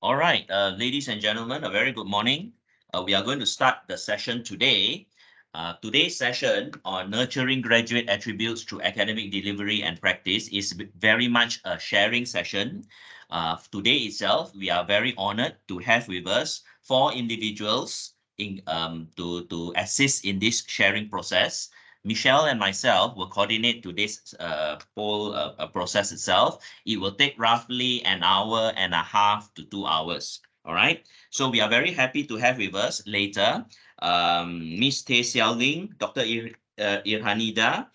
All right, ladies and gentlemen, a very good morning. We are going to start the session today. Today's session on nurturing graduate attributes through academic delivery and practice is very much a sharing session. Today itself, we are very honored to have with us four individuals to assist in this sharing process. Michelle and myself will coordinate today's whole process itself. It will take roughly an hour and a half to 2 hours. All right. So we are very happy to have with us later Miss Tay Xiao Ling, Dr. Irhanida,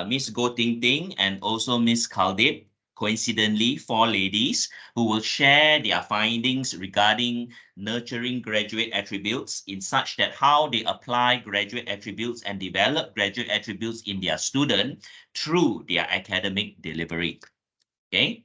Miss Go Ting Ting, and also Miss Kaldip. Coincidentally, four ladies who will share their findings regarding nurturing graduate attributes in such that how they apply graduate attributes and develop graduate attributes in their student through their academic delivery. Okay.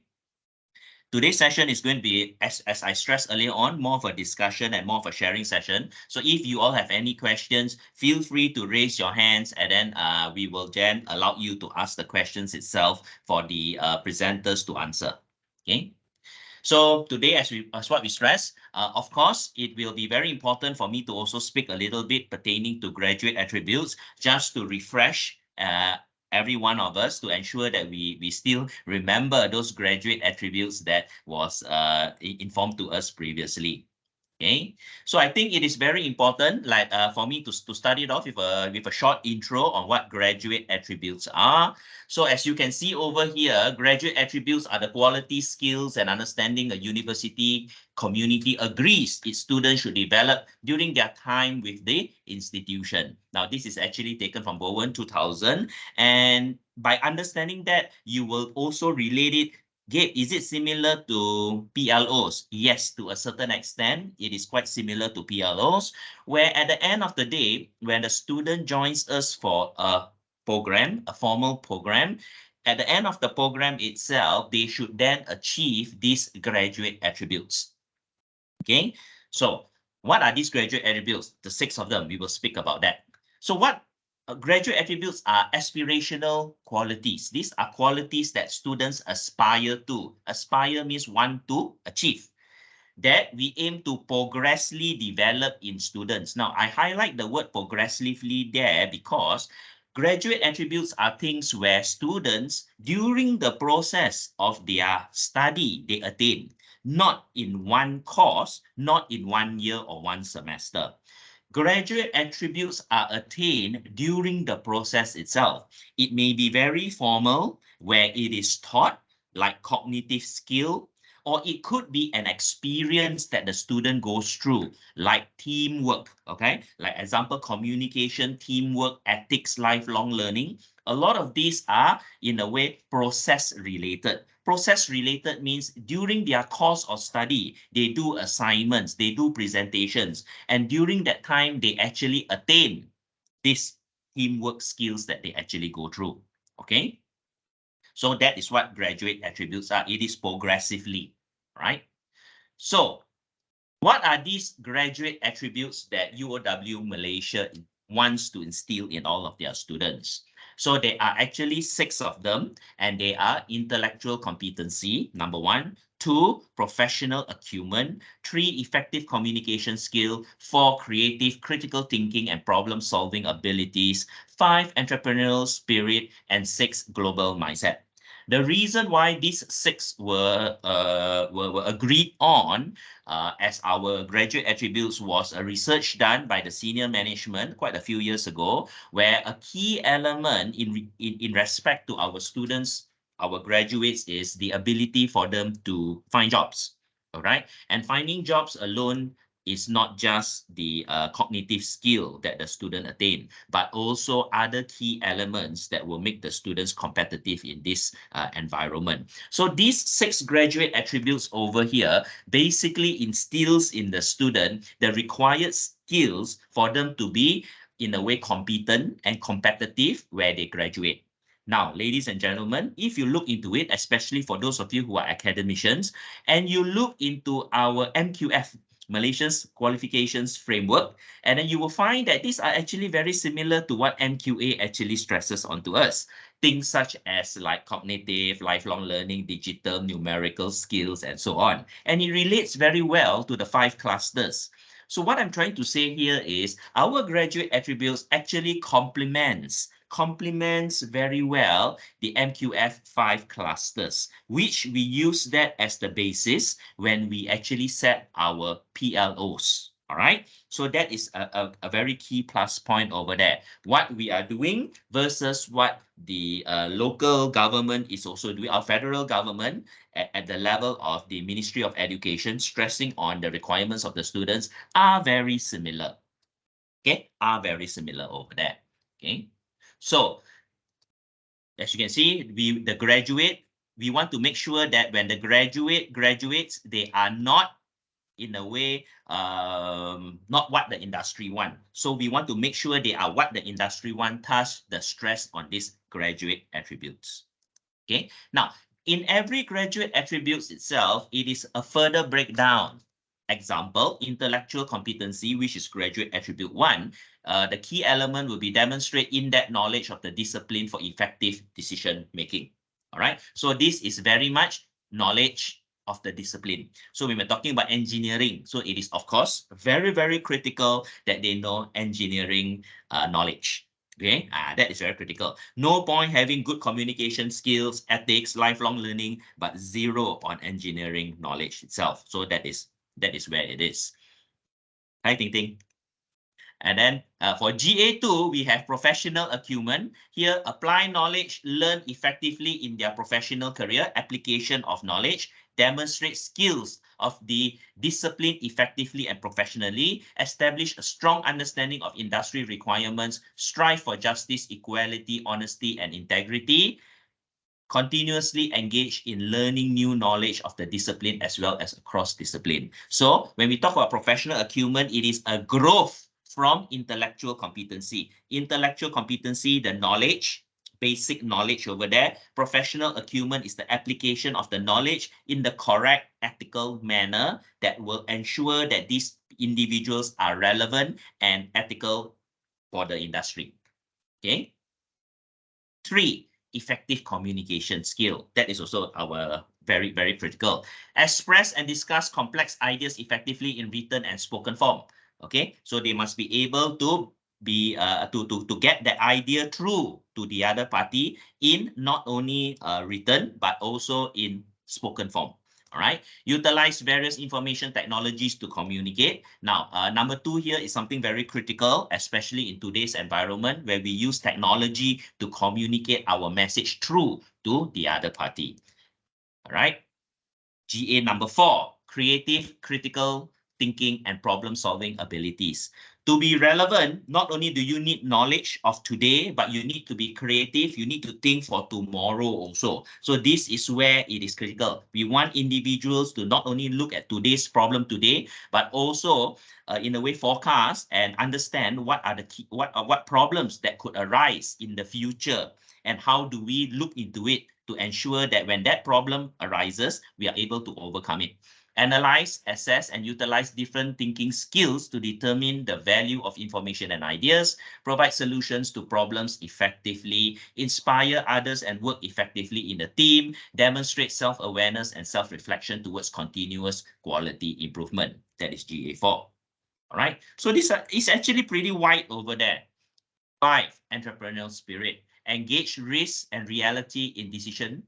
Today's session is going to be, as I stressed earlier on, more of a discussion and more of a sharing session. So if you all have any questions, feel free to raise your hands and then we will then allow you to ask the questions itself for the presenters to answer. Okay. So today, as what we stress, of course, it will be very important for me to also speak a little bit pertaining to graduate attributes, just to refresh every one of us to ensure that we still remember those graduate attributes that was informed to us previously. Okay, so I think it is very important, like for me to start it off with a short intro on what graduate attributes are. So as you can see over here, graduate attributes are the quality, skills, and understanding a university community agrees its students should develop during their time with the institution. Now, this is actually taken from Bowen 2000, and by understanding that, you will also relate it. Gabe, is it similar to PLOs? Yes, to a certain extent, it is quite similar to PLOs, where at the end of the day, when the student joins us for a program, a formal program, at the end of the program itself, they should then achieve these graduate attributes. Okay, so what are these graduate attributes? The 6 of them, we will speak about that. So what graduate attributes are aspirational qualities. These are qualities that students aspire to. Aspire means want to achieve, that we aim to progressively develop in students. Now, I highlight the word progressively there because graduate attributes are things where students, during the process of their study, they attain, not in one course, not in 1 year or 1 semester. Graduate attributes are attained during the process itself. It may be very formal, where it is taught, like cognitive skill, or it could be an experience that the student goes through, like teamwork, okay? Like example, communication, teamwork, ethics, lifelong learning. A lot of these are, in a way, process related. Process related means during their course of study, they do assignments, they do presentations, and during that time, they actually attain these teamwork skills that they actually go through, okay? So that is what graduate attributes are. It is progressively, right? So what are these graduate attributes that UOW Malaysia wants to instill in all of their students? So there are actually 6 of them, and they are intellectual competency, number 1, 2, professional acumen, 3, effective communication skill, 4, creative critical thinking and problem solving abilities, 5, entrepreneurial spirit, and 6, global mindset. The reason why these 6 were agreed on as our graduate attributes was a research done by the senior management quite a few years ago, where a key element in respect to our students, our graduates, is the ability for them to find jobs. All right. And finding jobs alone is not just the cognitive skill that the student attain, but also other key elements that will make the students competitive in this environment. So these 6 graduate attributes over here basically instills in the student the required skills for them to be, in a way, competent and competitive where they graduate. Now, ladies and gentlemen, if you look into it, especially for those of you who are academicians, and you look into our MQF, Malaysia's qualifications framework, and then you will find that these are actually very similar to what MQA actually stresses onto us. things such as like cognitive, lifelong learning, digital, numerical skills, and so on. And it relates very well to the 5 clusters. So what I'm trying to say here is our graduate attributes actually complements very well the MQF 5 clusters, which we use that as the basis when we actually set our PLOs. All right, so that is a very key plus point over there. What we are doing versus what the local government is also doing, our federal government at the level of the Ministry of Education, stressing on the requirements of the students are very similar. Okay, are very similar over there. Okay, so as you can see, the graduate, we want to make sure that when the graduate graduates, they are not in a way, not what the industry want. So we want to make sure they are what the industry want, thus the stress on these graduate attributes. Okay, now in every graduate attributes itself, it is a further breakdown. Example, intellectual competency, which is graduate attribute 1. The key element will be demonstrate in-depth knowledge of the discipline for effective decision making. All right, so this is very much knowledge of the discipline. So when we're talking about engineering, so it is, of course, very, very critical that they know engineering knowledge. Okay, that is very critical. No point having good communication skills, ethics, lifelong learning, but zero on engineering knowledge itself. So that is where it is. Hi, Ting Ting. And then for GA2, we have professional acumen. Here, apply knowledge, learn effectively in their professional career, application of knowledge, demonstrate skills of the discipline effectively and professionally, establish a strong understanding of industry requirements, strive for justice, equality, honesty, and integrity, continuously engage in learning new knowledge of the discipline as well as across discipline. So when we talk about professional acumen, it is a growth from intellectual competency. Intellectual competency, the knowledge, basic knowledge over there. Professional acumen is the application of the knowledge in the correct ethical manner that will ensure that these individuals are relevant and ethical for the industry. Okay. 3, effective communication skill. That is also our very, very critical. Express and discuss complex ideas effectively in written and spoken form. Okay, so they must be able to be to get the idea through to the other party in not only written but also in spoken form. All right, utilize various information technologies to communicate. Now, number 2 here is something very critical, especially in today's environment where we use technology to communicate our message through to the other party. All right, GA number 4, creative, critical thinking and problem-solving abilities. To be relevant, not only do you need knowledge of today, but you need to be creative. You need to think for tomorrow also. So this is where it is critical. We want individuals to not only look at today's problem today, but also in a way forecast and understand what are the key, what problems that could arise in the future, and how do we look into it to ensure that when that problem arises, we are able to overcome it. Analyze, assess, and utilize different thinking skills to determine the value of information and ideas, provide solutions to problems effectively, inspire others and work effectively in a team, demonstrate self-awareness and self-reflection towards continuous quality improvement. That is GA4. All right, so this is actually pretty wide over there. 5, entrepreneurial spirit. Engage risk and reality in decision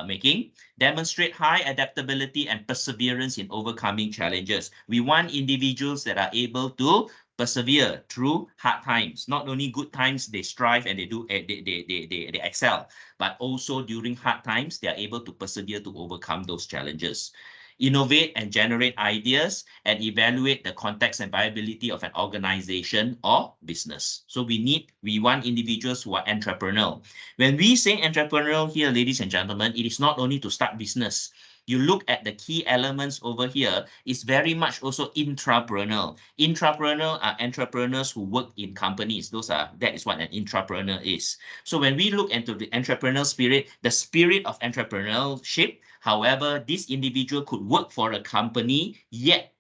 making, demonstrate high adaptability and perseverance in overcoming challenges. We want individuals that are able to persevere through hard times. Not only good times, they strive and they excel, but also during hard times, they are able to persevere to overcome those challenges. Innovate and generate ideas and evaluate the context and viability of an organization or business. So we want individuals who are entrepreneurial. When we say entrepreneurial here, ladies and gentlemen, it is not only to start business. You look at the key elements over here, it's very much also intrapreneurial. Intrapreneurial are entrepreneurs who work in companies. That is what an intrapreneur is. So when we look into the entrepreneurial spirit, the spirit of entrepreneurship, however, this individual could work for a company, yet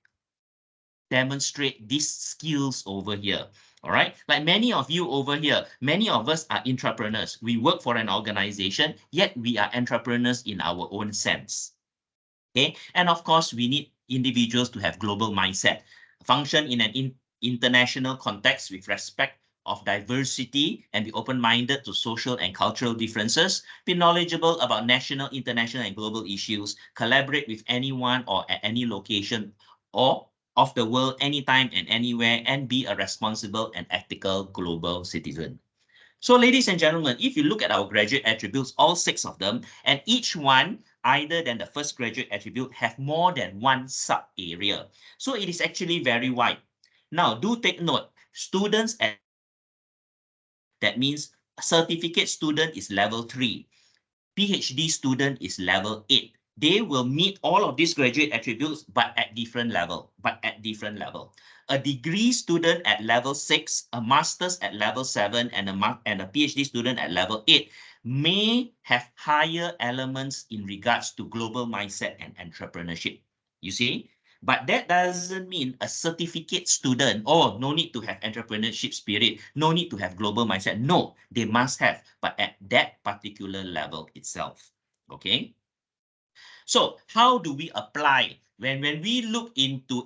demonstrate these skills over here. All right, like many of you over here, many of us are entrepreneurs. We work for an organization, yet we are entrepreneurs in our own sense. Okay, and of course, we need individuals to have global mindset, function in an international context with respect of diversity, and be open-minded to social and cultural differences, be knowledgeable about national, international, and global issues, collaborate with anyone or at any location or of the world anytime and anywhere, and be a responsible and ethical global citizen. So ladies and gentlemen, if you look at our graduate attributes, all 6 of them, and each one, either than the first graduate attribute, have more than one sub-area. So it is actually very wide. Now, do take note, students at that means a certificate student is level 3. PhD student is level 8. They will meet all of these graduate attributes, but at different level. A degree student at level 6, a master's at level 7, and a PhD student at level 8 may have higher elements in regards to global mindset and entrepreneurship. You see? But that doesn't mean a certificate student, oh, no need to have entrepreneurship spirit, no need to have global mindset. No, they must have, but at that particular level itself. Okay. So how do we apply when we look into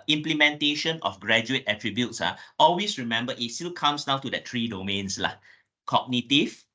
implementation of graduate attributes? Always remember it still comes down to the 3 domains lah: cognitive,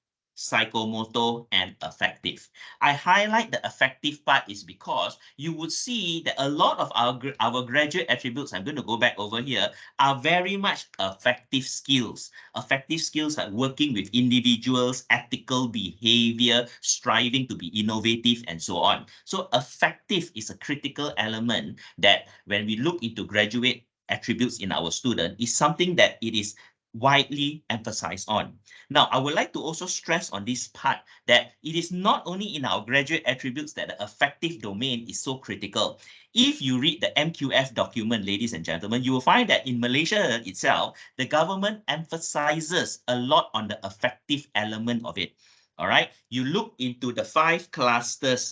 psychomotor, and affective. I highlight the affective part is because you would see that a lot of our graduate attributes, I'm going to go back over here, are very much affective skills. Affective skills like working with individuals, ethical behavior, striving to be innovative, and so on. So affective is a critical element that when we look into graduate attributes in our student, is something that it is widely emphasized on. Now, I would like to also stress on this part that it is not only in our graduate attributes that the affective domain is so critical. If you read the MQF document, ladies and gentlemen, you will find that in Malaysia itself, the government emphasizes a lot on the affective element of it. All right, you look into the 5 clusters,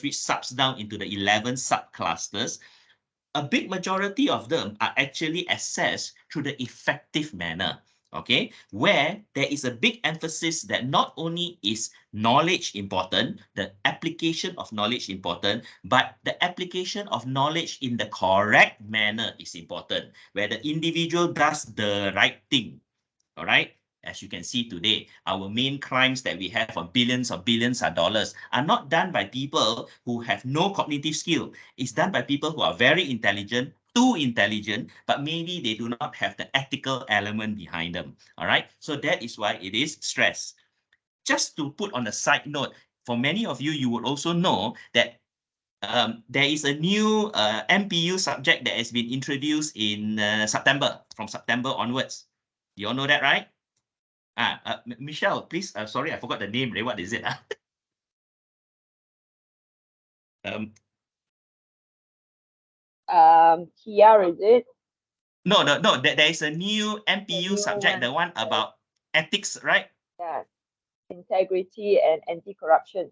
which subs down into the 11 subclusters. A big majority of them are actually assessed through the effective manner, okay, where there is a big emphasis that not only is knowledge important, the application of knowledge important, but the application of knowledge in the correct manner is important, where the individual does the right thing. All right. As you can see today, our main crimes that we have for billions of dollars are not done by people who have no cognitive skill. It's done by people who are very intelligent, too intelligent, but maybe they do not have the ethical element behind them. All right. So that is why it is stress. Just to put on a side note, for many of you, you would also know that there is a new MPU subject that has been introduced in September, from September onwards. You all know that, right? Michelle, please. Sorry, I forgot the name. What is it? TR, is it? No. There is a new MPU subject, the one about ethics, right? Yeah, integrity and anti-corruption.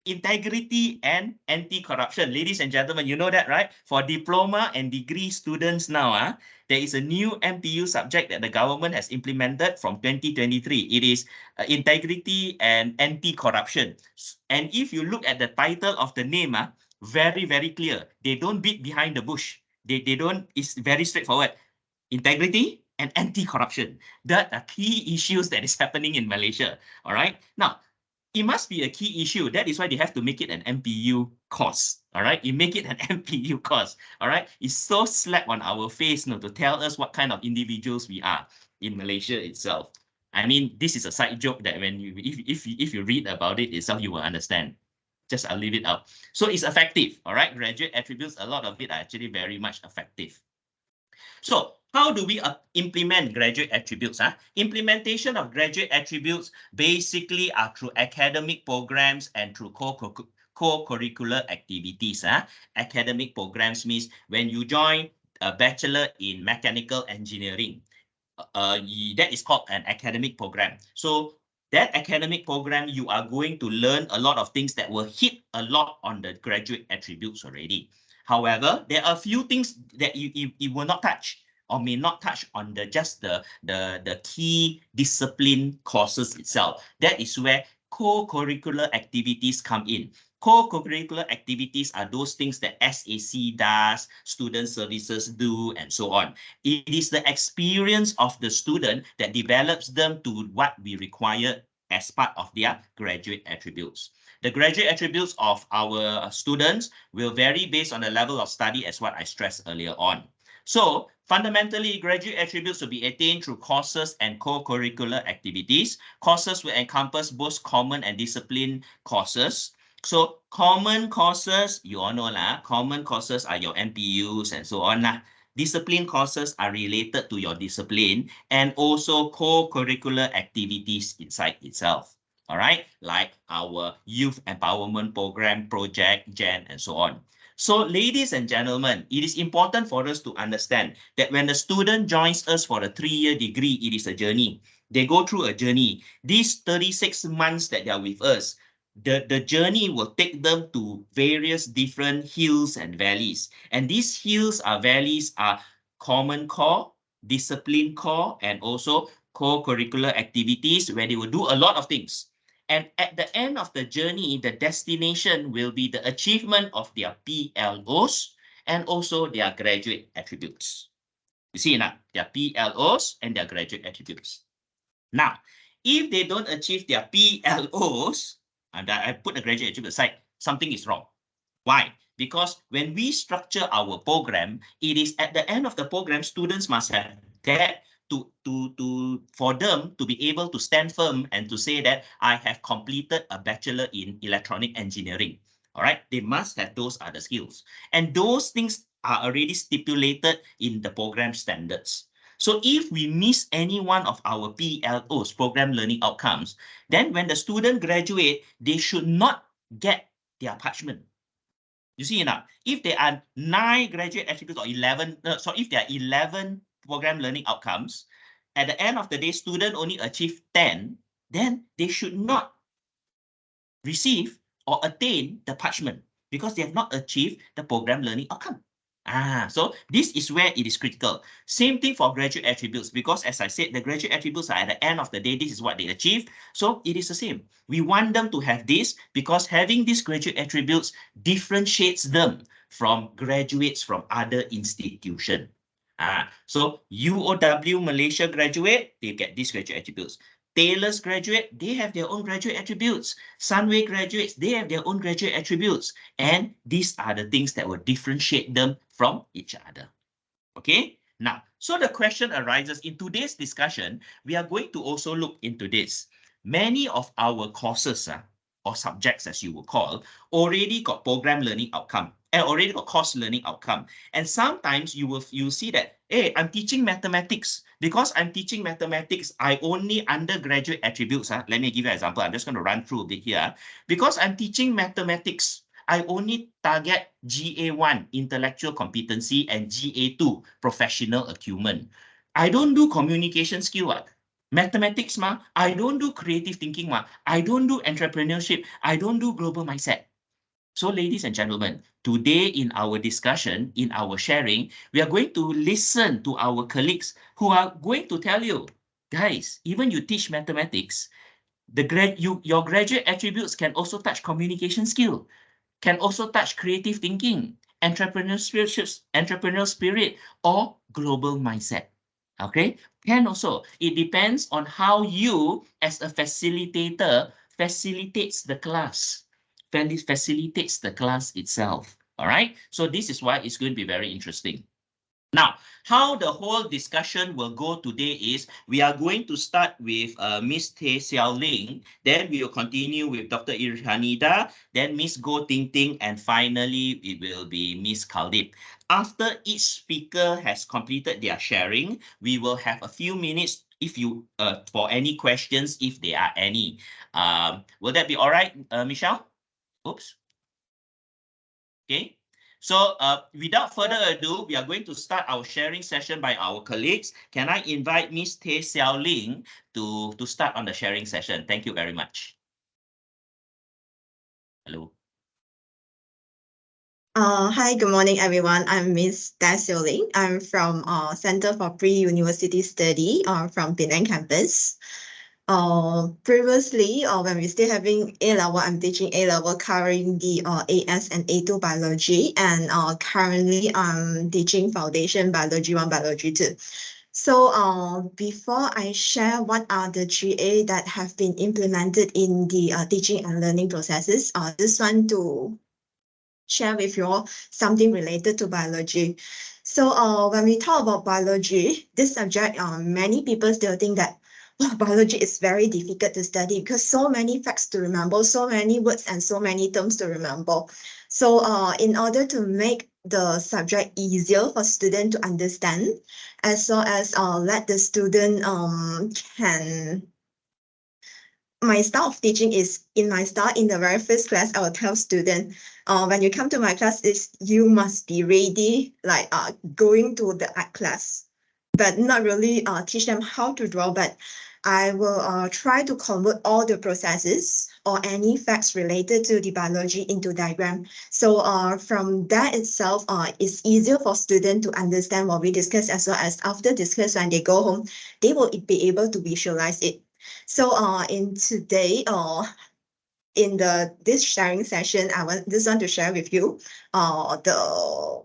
Integrity and anti-corruption. Ladies and gentlemen, you know that, right? For diploma and degree students now, there is a new MPU subject that the government has implemented from 2023. It is integrity and anti-corruption. And if you look at the title of the name, very, very clear. They don't beat behind the bush. They don't, it's very straightforward. Integrity and anti-corruption. That are key issues that is happening in Malaysia. All right. Now, it must be a key issue. That is why they have to make it an MPU course. All right, you make it an MPU course. All right, it's so slap on our face to tell us what kind of individuals we are in Malaysia itself. I mean, this is a side joke that when you if you read about it itself, you will understand. Just I'll leave it out. So it's effective. All right, graduate attributes, a lot of it are actually very much effective. So how do we implement graduate attributes? Implementation of graduate attributes basically are through academic programs and through co-curricular activities. Academic programs means when you join a bachelor in mechanical engineering, that is called an academic program. So that academic program, you are going to learn a lot of things that will hit a lot on the graduate attributes already. However, there are a few things that you will not touch or may not touch on just the key discipline courses itself. That is where co-curricular activities come in. Co-curricular activities are those things that SAC does, student services do, and so on. It is the experience of the student that develops them to what we require as part of their graduate attributes. The graduate attributes of our students will vary based on the level of study, as what I stressed earlier on. So fundamentally, graduate attributes will be attained through courses and co-curricular activities. Courses will encompass both common and discipline courses. So common courses, you all know lah, common courses are your MPUs and so on lah. Discipline courses are related to your discipline and also co-curricular activities inside itself. All right, like our youth empowerment program, project, GEN, and so on. So ladies and gentlemen, it is important for us to understand that when the student joins us for a 3-year degree, it is a journey. They go through a journey. These 36 months that they are with us, the journey will take them to various different hills and valleys. And these hills or valleys are common core, discipline core, and also co-curricular activities where they will do a lot of things. And at the end of the journey, the destination will be the achievement of their PLOs and also their graduate attributes. You see now, their PLOs and their graduate attributes. Now, if they don't achieve their PLOs, and I put the graduate attribute aside, something is wrong. Why? Because when we structure our program, it is at the end of the program, students must have that for them to be able to stand firm and to say that I have completed a bachelor in electronic engineering. All right, they must have those other skills. And those things are already stipulated in the program standards. So if we miss any one of our PLOs, program learning outcomes, then when the student graduate, they should not get their parchment. You see now, if there are 9 graduate attributes or 11, so if there are 11 program learning outcomes, at the end of the day, student only achieve 10, then they should not receive or attain the parchment because they have not achieved the program learning outcome. So this is where it is critical. Same thing for graduate attributes, because as I said, the graduate attributes are at the end of the day, this is what they achieve. So it is the same. We want them to have this because having these graduate attributes differentiates them from graduates from other institutions. So UOW Malaysia graduate, they get these graduate attributes. Taylor's graduate, they have their own graduate attributes. Sunway graduates, they have their own graduate attributes. And these are the things that will differentiate them from each other. Okay, now, so the question arises in today's discussion, we are going to also look into this. Many of our courses or subjects, as you will call, already got program learning outcome and already got course learning outcome. And sometimes you see that, hey, I'm teaching mathematics. Because I'm teaching mathematics, I only undergraduate attributes. Let me give you an example. I'm just going to run through a bit here. Because I'm teaching mathematics, I only target GA1, intellectual competency, and GA2, professional acumen. I don't do communication skill. Mathematics, I don't do creative thinking. I don't do entrepreneurship. I don't do global mindset. So ladies and gentlemen, today in our discussion, in our sharing, we are going to listen to our colleagues who are going to tell you, guys, even you teach mathematics, your graduate attributes can also touch communication skill, can also touch creative thinking, entrepreneurial spirit, or global mindset. Okay, can also. It depends on how you, as a facilitator, facilitates the class. Facilitates the class itself. All right, so this is why it's going to be very interesting. Now, how the whole discussion will go today is we are going to start with Miss Tay Xiao Ling, then we will continue with Dr. Irhanida, then Miss Go Ting Ting, and finally it will be Miss Kaldip. After each speaker has completed their sharing, we will have a few minutes if you for any questions, if there are any. Will that be all right, Michelle? Oops. Okay. So without further ado, we are going to start our sharing session by our colleagues. Can I invite Ms. Tay Xiao Ling to start on the sharing session? Thank you very much. Hello. Hi, good morning, everyone. I'm Ms. Tay Xiao Ling. I'm from Center for Pre-University Study from Penang campus. Previously, when we're still having A-level, I'm teaching A-level covering the AS and A2 biology, and currently I'm teaching Foundation Biology 1, Biology 2. So before I share what are the GA that have been implemented in the teaching and learning processes, I just want to share with you all something related to biology. So when we talk about biology, this subject, many people still think that biology is very difficult to study because so many facts to remember, so many words and so many terms to remember. So in order to make the subject easier for students to understand, as well as let the student can. My style of teaching is in the very first class, I will tell students, when you come to my class, you must be ready, like going to the art class, but not really teach them how to draw, but I will try to convert all the processes or any facts related to the biology into diagram. So from that itself, it's easier for students to understand what we discuss, as well as after discuss when they go home, they will be able to visualize it. So in today, in this sharing session, I want to share with you the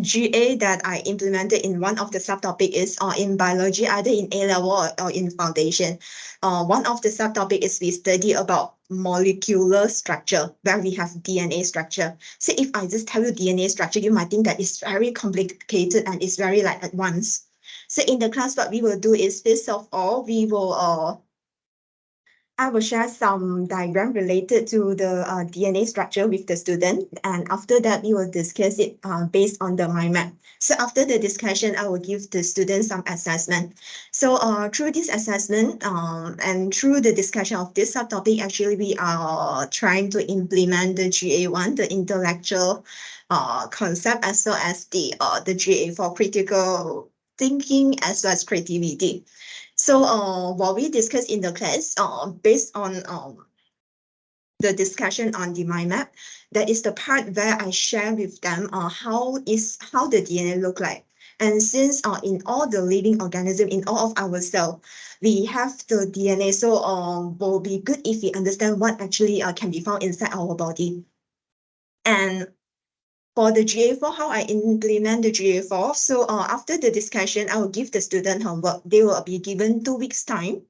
GA that I implemented in one of the subtopic is in biology, either in A-level or in foundation. One of the subtopic is we study about molecular structure, where we have DNA structure. So if I just tell you DNA structure, you might think that it's very complicated and it's very like advanced. So in the class, what we will do is, first of all, I will share some diagram related to the DNA structure with the student, and after that, we will discuss it based on the mind map. So after the discussion, I will give the students some assessment. So through this assessment and through the discussion of this subtopic, actually, we are trying to implement the GA1, the intellectual concept, as well as the GA for critical thinking as well as creativity. So what we discussed in the class, based on the discussion on the mind map, that is the part where I share with them how the DNA look like. And since in all the living organism, in all of our cells, we have the DNA, so will be good if we understand what actually can be found inside our body. And for the GA4, how I implement the GA4. So after the discussion, I will give the student homework. They will be given 2 weeks time.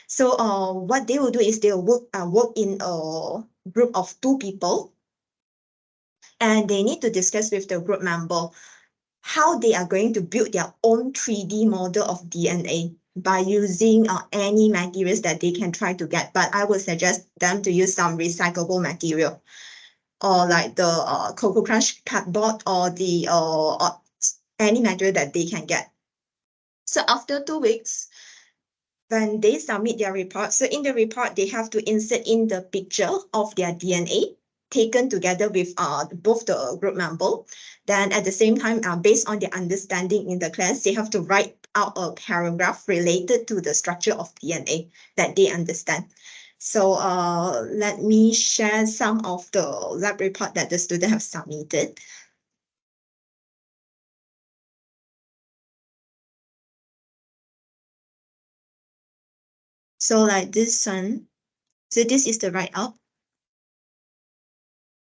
So what they will do is they will work in a group of 2 people. And they need to discuss with the group member how they are going to build their own 3D model of DNA by using any materials that they can try to get. But I would suggest them to use some recyclable material, or like the Cocoa Crunch cardboard, or the any material that they can get. So after 2 weeks, when they submit their report, so in the report, they have to insert in the picture of their DNA taken together with both the group member. Then at the same time, based on their understanding in the class, they have to write out a paragraph related to the structure of DNA that they understand. So let me share some of the lab report that the student have submitted. So like this one, so this is the write-up.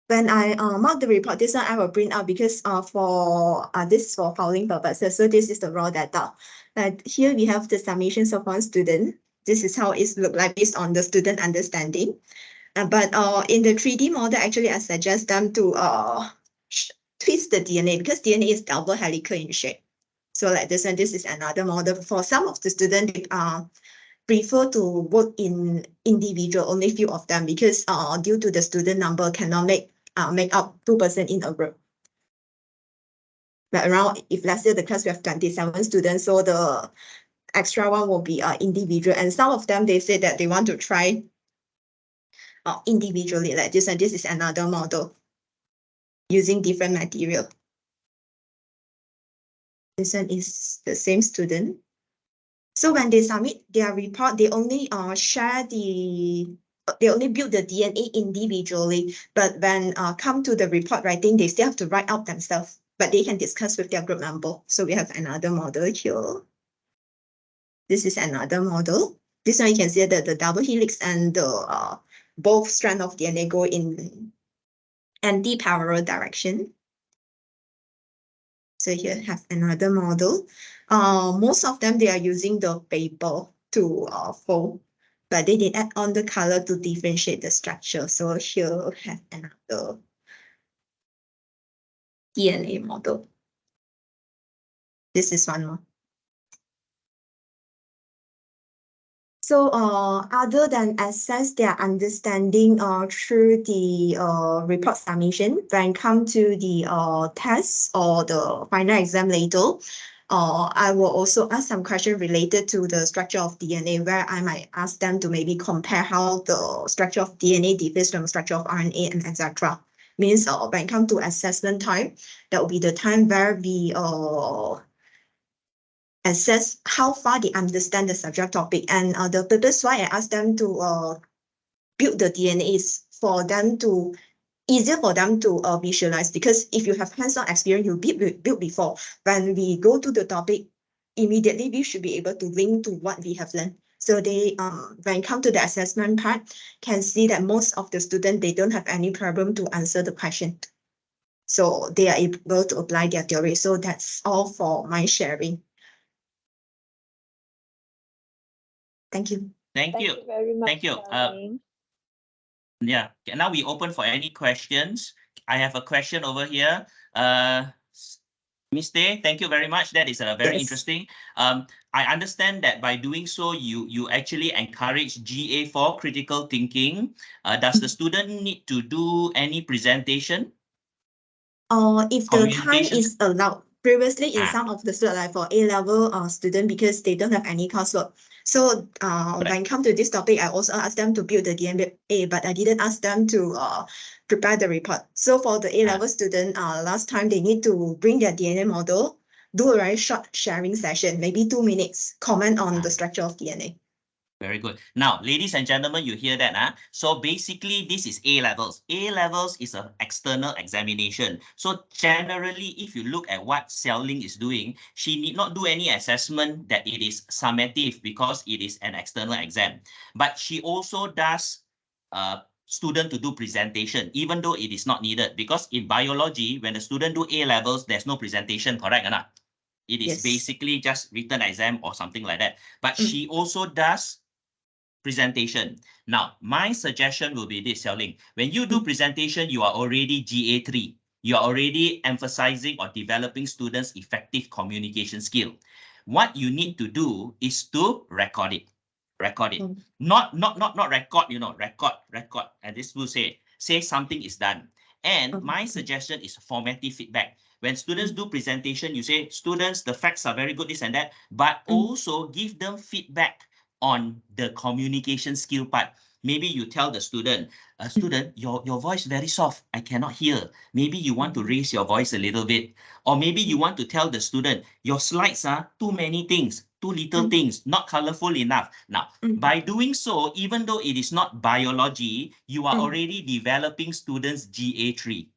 When I mark the report, this one I will print out because for this is for filing purposes. So this is the raw data. But here we have the summations of one student. This is how it looks like based on the student understanding. But in the 3D model, actually, I suggest them to twist the DNA because DNA is double helical in shape. So like this one, this is another model. For some of the students, prefer to work in individual, only few of them, because due to the student number cannot make up 2% in a group. But around, if let's say the class we have 27 students, so the extra one will be individual. And some of them, they say that they want to try individually like this, and this is another model. using different material. This one is the same student. So when they submit their report, they only they only build the DNA individually, but when come to the report writing, they still have to write out themselves, but they can discuss with their group member. So we have another model here. This is another model. This one you can see that the double helix and the both strand of DNA go in anti-parallel direction. So here have another model. Most of them, they are using the paper to fold, but they did add on the color to differentiate the structure. So here have another DNA model. This is one more. So other than assess their understanding through the report submission, when come to the test or the final exam later, I will also ask some questions related to the structure of DNA, where I might ask them to maybe compare how the structure of DNA differs from the structure of RNA and etc. Means when it comes to assessment time, that will be the time where we assess how far they understand the subject topic. And the purpose why I asked them to build the DNA is for them to easier for them to visualize, because if you have hands-on experience, you built before, when we go to the topic, immediately we should be able to link to what we have learned. So they, when it comes to the assessment part, can see that most of the students, they don't have any problem to answer the question. So they are able to apply their theory. So that's all for my sharing. Thank you. Thank you. very much. Thank you. Darling. Yeah. Okay, now we open for any questions. I have a question over here. Ms. Tay, thank you very much. That is very Yes. interesting. I understand that by doing so, you actually encourage GA for critical thinking. Does the student need to do any presentation? If the time Communication? is allowed. Previously, in Ah. some of the student, like for A-level student, because they don't have any coursework. So when it comes to this topic, I also asked them to build the DNA, but I didn't ask them to prepare the report. So for the A-level student, last time they need to bring their DNA model, do a very short sharing session, maybe 2 minutes, comment on the structure of DNA. Very good. Now, ladies and gentlemen, you hear that, huh? So basically, this is A-levels. A-levels is an external examination. So generally, if you look at what Xiao Ling is doing, she need not do any assessment that it is summative because it is an external exam. But she also does student to do presentation, even though it is not needed. Because in biology, when the student do A-levels, there's no presentation, correct or not? It is Yes. basically just written exam or something like that. But she also does presentation. Now, my suggestion will be this, Xiao Ling. When you do presentation, you are already GA3. You are already emphasizing or developing students' effective communication skill. What you need to do is to record it. Record it. Not record, record. And this will say something is done. And my suggestion is formative feedback. When students do presentation, you say, students, the facts are very good, this and that, but also give them feedback on the communication skill part. Maybe you tell the student, student, your voice very soft. I cannot hear. Maybe you want to raise your voice a little bit. Or maybe you want to tell the student, your slides are too many things, too little things, not colorful enough. Now, by doing so, even though it is not biology, you are already developing students' GA3.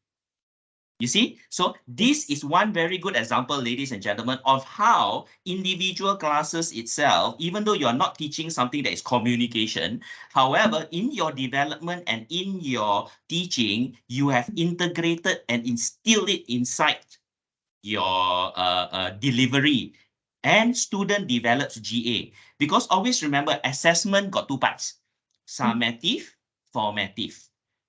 You see, so this is one very good example, ladies and gentlemen, of how individual classes itself, even though you're not teaching something that is communication, however, in your development and in your teaching, you have integrated and instilled it inside your delivery, and student develops GA. Because always remember, assessment got two parts, summative, formative.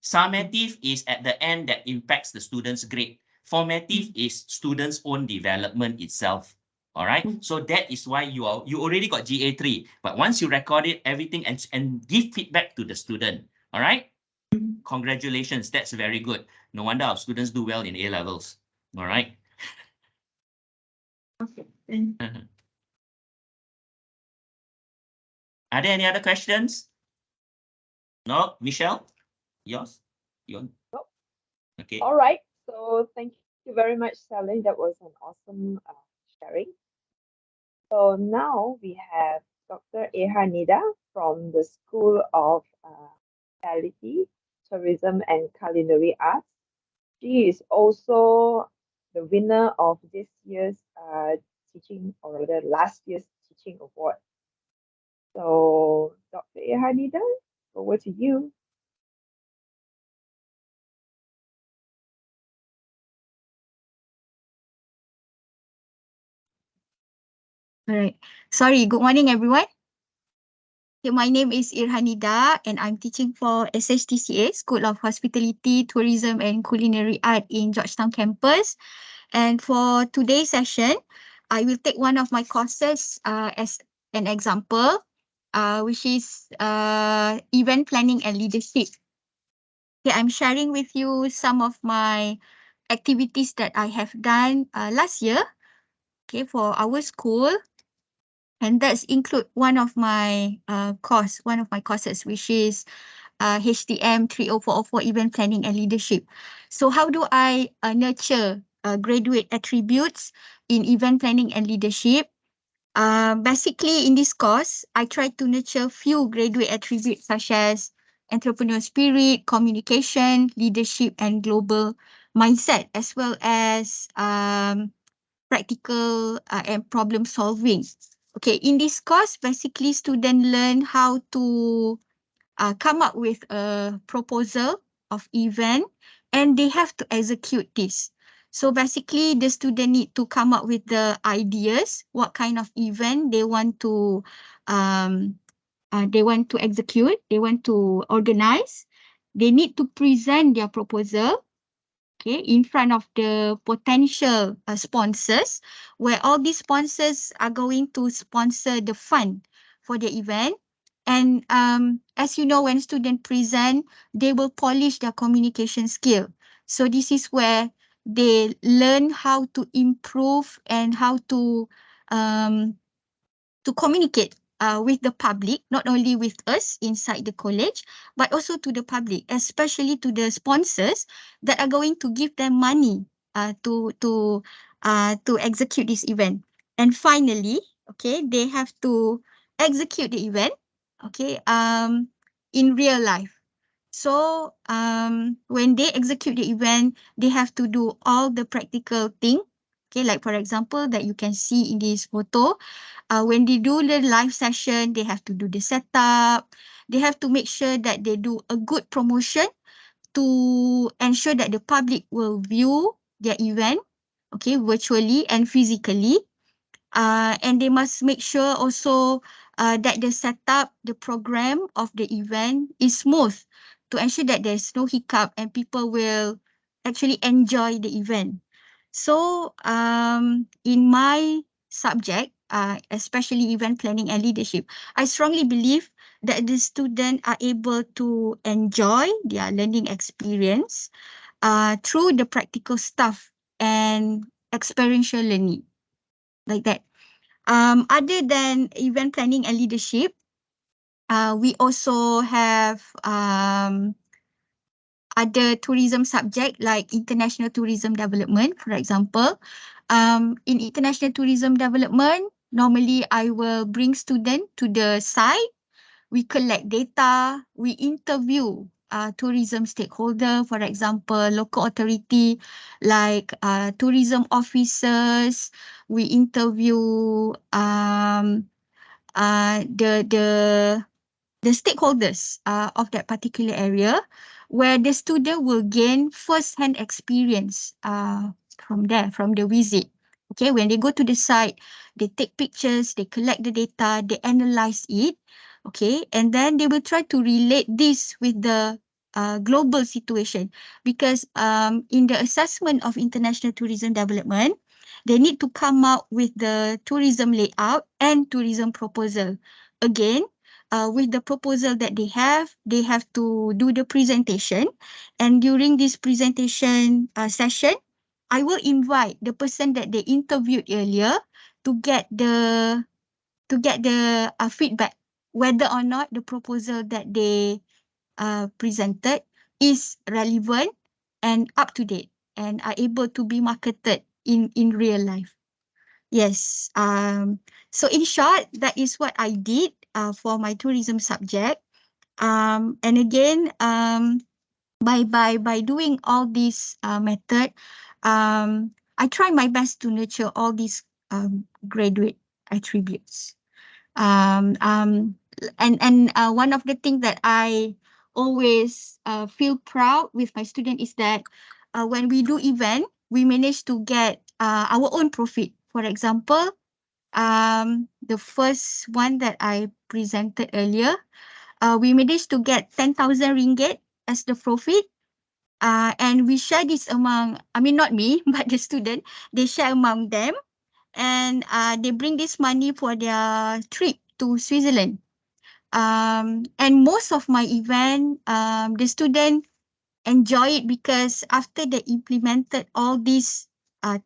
Summative is at the end that impacts the student's grade. Formative is student's own development itself. All right. So that is why you already got GA3. But once you record it, everything and give feedback to the student. All right. Congratulations. That's very good. No wonder our students do well in A-levels. All right. Okay. Are there any other questions? No, Michelle? Yours? Nope. Okay. All right. So thank you very much, Sally. That was an awesome sharing. So now we have Dr. Ehanida from the School of Hospitality, Tourism and Culinary Arts. She is also the winner of this year's teaching, or rather last year's teaching award. So Dr. Ehanida, over to you. All right. Sorry. Good morning, everyone. Okay, my name is Irhanida and I'm teaching for SHTCA, School of Hospitality, Tourism and Culinary Art in Georgetown campus. And for today's session, I will take one of my courses as an example, which is event planning and leadership. Okay, I'm sharing with you some of my activities that I have done last year, okay, for our school. And that's include one of my courses, which is HTM 30404 Event Planning and Leadership. So how do I nurture graduate attributes in event planning and leadership? Basically, in this course, I try to nurture few graduate attributes such as entrepreneurial spirit, communication, leadership, and global mindset, as well as practical and problem solving. Okay, in this course, basically students learn how to come up with a proposal of event and they have to execute this. So basically the student need to come up with the ideas, what kind of event they want to execute, they want to organize. They need to present their proposal, okay, in front of the potential sponsors, where all these sponsors are going to sponsor the fund for the event. And as you know, when students present, they will polish their communication skill. So this is where they learn how to improve and how to communicate with the public, not only with us inside the college, but also to the public, especially to the sponsors that are going to give them money to execute this event. And finally, okay, they have to execute the event, okay, in real life. So when they execute the event, they have to do all the practical thing. Okay, like for example, that you can see in this photo, when they do the live session, they have to do the setup. They have to make sure that they do a good promotion to ensure that the public will view their event, okay, virtually and physically. And they must make sure also that the setup, the program of the event is smooth to ensure that there's no hiccup and people will actually enjoy the event. So in my subject, especially event planning and leadership, I strongly believe that the students are able to enjoy their learning experience through the practical stuff and experiential learning, like that. Other than event planning and leadership, we also have other tourism subject like international tourism development, for example. In international tourism development, normally I will bring students to the site. We collect data, we interview tourism stakeholder, for example, local authority like tourism officers. We interview the stakeholders of that particular area, where the student will gain first-hand experience from there, from the visit. Okay, when they go to the site, they take pictures, they collect the data, they analyze it. Okay, and then they will try to relate this with the global situation, because in the assessment of international tourism development, they need to come out with the tourism layout and tourism proposal. Again, with the proposal that they have to do the presentation. And during this presentation session, I will invite the person that they interviewed earlier to get the feedback, whether or not the proposal that they presented is relevant and up to date. and are able to be marketed in real life. Yes. So in short, that is what I did for my tourism subject. And again, by doing all this method, I try my best to nurture all these graduate attributes. And one of the things that I always feel proud with my student is that when we do event, we manage to get our own profit. For example, the first one that I presented earlier, we managed to get 10,000 ringgit as the profit. And we share this among, I mean, not me, but the student, they share among them. And they bring this money for their trip to Switzerland. And most of my event, the student enjoy it because after they implemented all these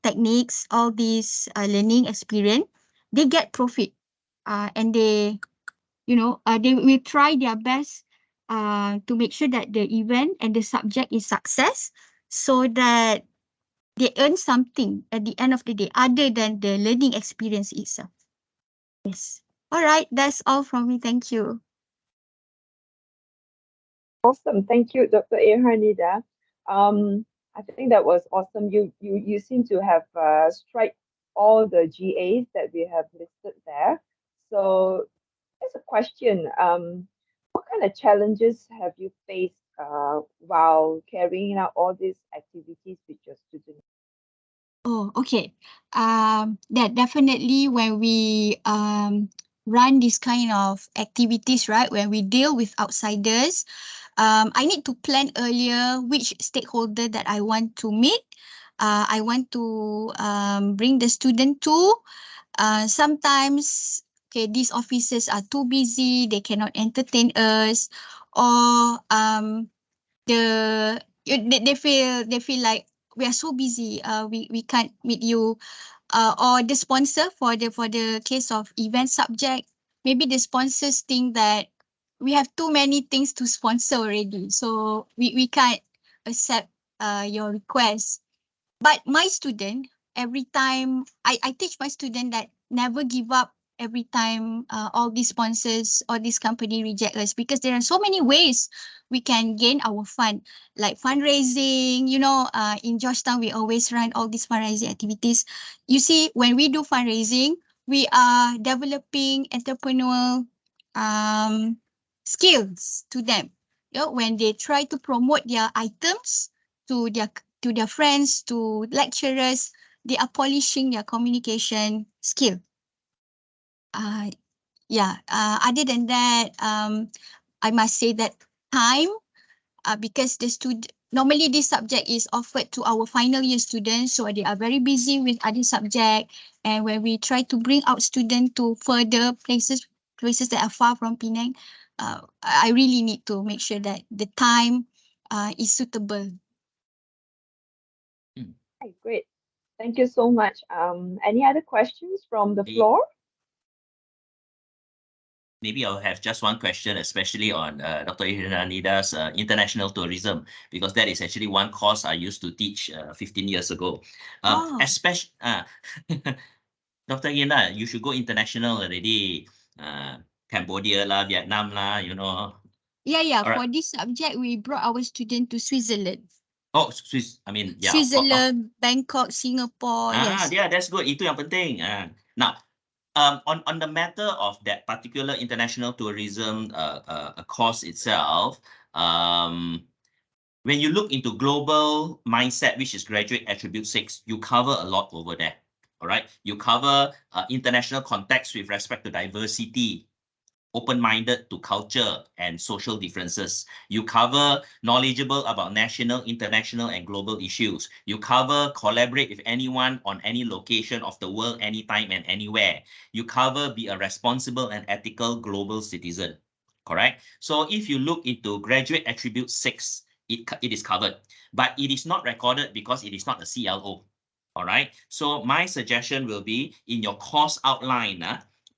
techniques, all these learning experience, they get profit. And they, they will try their best to make sure that the event and the subject is success, so that they earn something at the end of the day other than the learning experience itself. Yes. All right. That's all from me. Thank you. Awesome. Thank you, Dr. Eharnida. I think that was awesome. You seem to have strike all the GAs that we have listed there. So here's a question. What kind of challenges have you faced while carrying out all these activities with your students? Oh, okay. That definitely when we run this kind of activities, right? When we deal with outsiders, I need to plan earlier which stakeholder that I want to meet. I want to bring the student to. Sometimes, okay, these officers are too busy, they cannot entertain us, or they feel like we are so busy, we can't meet you, or the sponsor for the case of event subject, maybe the sponsors think that we have too many things to sponsor already, so we can't accept your request. But my student, every time I teach my student that never give up every time all these sponsors or this company reject us, because there are so many ways we can gain our fund, like fundraising. In Georgetown, we always run all these fundraising activities. You see, when we do fundraising, we are developing entrepreneurial skills to them. When they try to promote their items to their friends, to lecturers, they are polishing their communication skill. Other than that, I must say that time, because normally this subject is offered to our final year students, so they are very busy with other subject. And when we try to bring out students to further places that are far from Penang, I really need to make sure that the time is suitable. Okay, great. Thank you so much. Any other questions from the floor? Maybe I'll have just one question, especially on Dr. Eharnida's international tourism, because that is actually one course I used to teach 15 years ago. Especially, Dr. Eharnida, you should go international already. Cambodia lah, Vietnam lah, Yeah. All For right. this subject, we brought our student to Switzerland. Oh, Swiss. I mean, yeah. Switzerland, Bangkok, Singapore. Yes. Yeah, that's good. Itu yang penting. Now, on the matter of that particular international tourism course itself, when you look into global mindset, which is graduate attribute 6, you cover a lot over there. All right. You cover international context with respect to diversity, open-minded to culture and social differences. You cover knowledgeable about national, international, and global issues. You cover collaborate with anyone on any location of the world, anytime and anywhere. You cover be a responsible and ethical global citizen. Correct? So if you look into graduate attribute 6, it is covered, but it is not recorded because it is not a CLO. All right. So my suggestion will be in your course outline,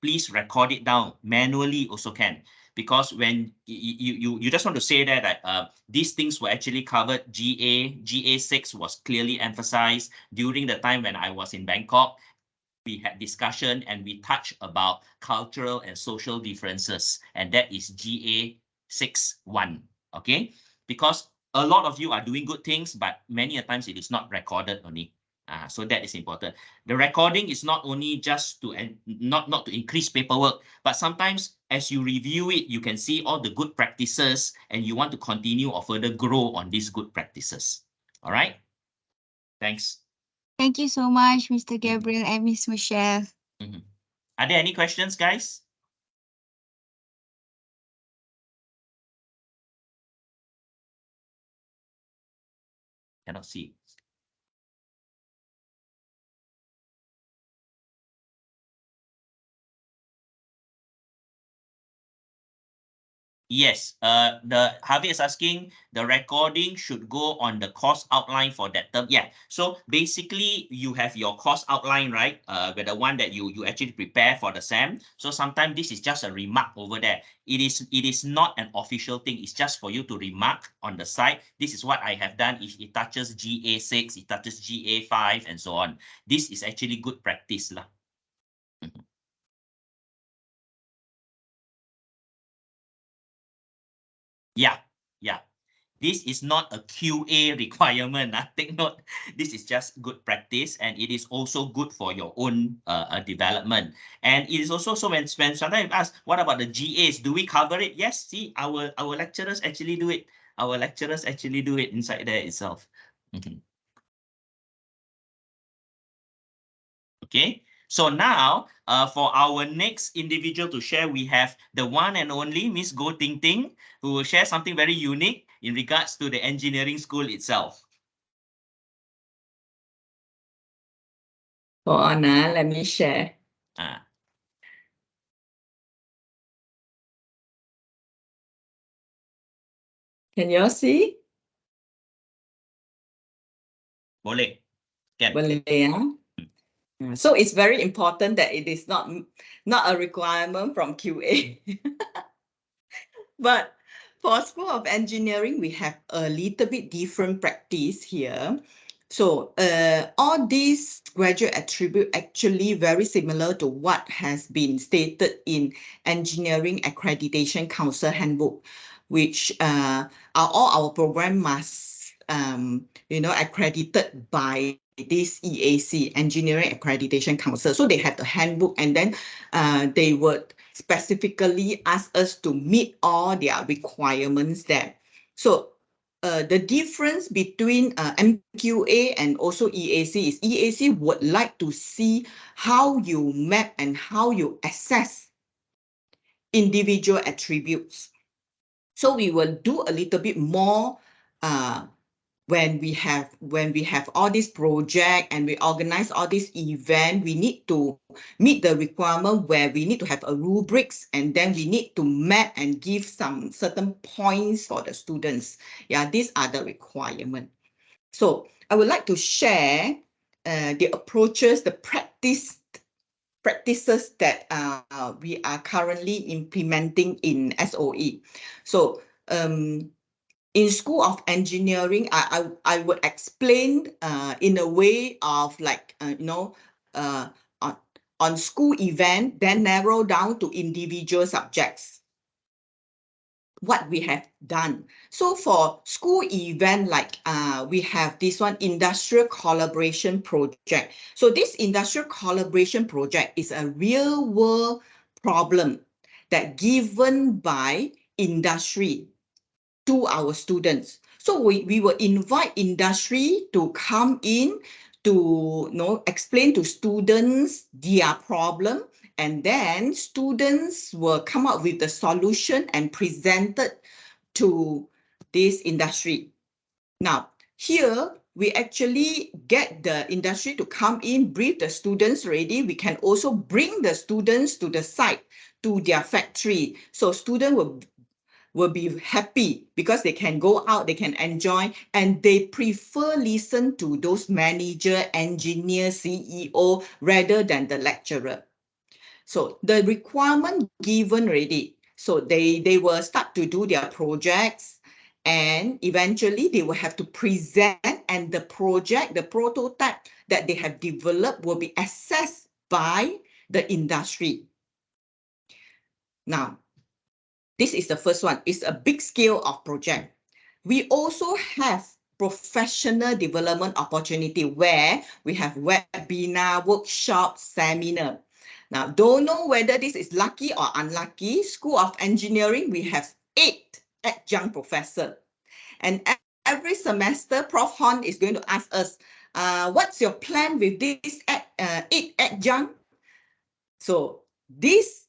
please record it down manually also can. because when you just want to say that these things were actually covered. GA6 was clearly emphasized during the time when I was in Bangkok. We had discussion and we touched about cultural and social differences, and that is GA6.1. Okay, because a lot of you are doing good things, but many a times it is not recorded only. So that is important. The recording is not only just to not to increase paperwork, but sometimes as you review it, you can see all the good practices and you want to continue or further grow on these good practices. All right. Thanks. Thank you so much, Mr. Gabriel and Ms. Michelle. Are there any questions, guys? Cannot see. Yes, the Harvey is asking the recording should go on the course outline for that term. Yeah, so basically you have your course outline, right? With the one that you actually prepare for the SAM. So sometimes this is just a remark over there. It is not an official thing. It's just for you to remark on the side. This is what I have done. If it touches GA6, it touches GA5, and so on. This is actually good practice lah. Yeah, yeah. This is not a QA requirement. Take note, this is just good practice, and it is also good for your own development. And it is also so when sometimes you ask, what about the GAs? Do we cover it? Yes, see, our lecturers actually do it. Our lecturers actually do it inside there itself. Okay. So now, for our next individual to share, we have the one and only Miss Goh Ting Ting, who will share something very unique in regards to the engineering school itself. Hold on, let me share. Can you all see? Boleh. Can. Boleh, yeah? So it's very important that it is not a requirement from QA. But for School of Engineering, we have a little bit different practice here. So all these graduate attributes actually very similar to what has been stated in Engineering Accreditation Council Handbook, which are all our program must accredited by this EAC, Engineering Accreditation Council. So they have the handbook, and then they would specifically ask us to meet all their requirements there. So the difference between MQA and also EAC is EAC would like to see how you map and how you assess individual attributes. So we will do a little bit more when we have all this project and we organize all this event. We need to meet the requirement where we need to have a rubrics, and then we need to map and give some certain points for the students. Yeah, these are the requirements. So I would like to share the approaches, the practices that we are currently implementing in SOE. So in School of Engineering, I would explain in a way of like, on school event, then narrow down to individual subjects, what we have done. So for school event, like we have this one, industrial collaboration project. So this industrial collaboration project is a real world problem that given by industry to our students. So we will invite industry to come in to explain to students their problem, and then students will come up with the solution and present it to this industry. Now, here we actually get the industry to come in, brief the students already. We can also bring the students to the site, to their factory. So students will be happy because they can go out, they can enjoy, and they prefer listen to those manager, engineer, CEO rather than the lecturer. So the requirement given already. So they will start to do their projects, and eventually they will have to present, and the project, the prototype that they have developed will be assessed by the industry. Now, this is the first one. It's a big scale of project. We also have professional development opportunity where we have webinar, workshop, seminar. Now, don't know whether this is lucky or unlucky. School of Engineering, we have 8 adjunct professors. And every semester, Prof. Hon is going to ask us, what's your plan with this 8 adjunct? So these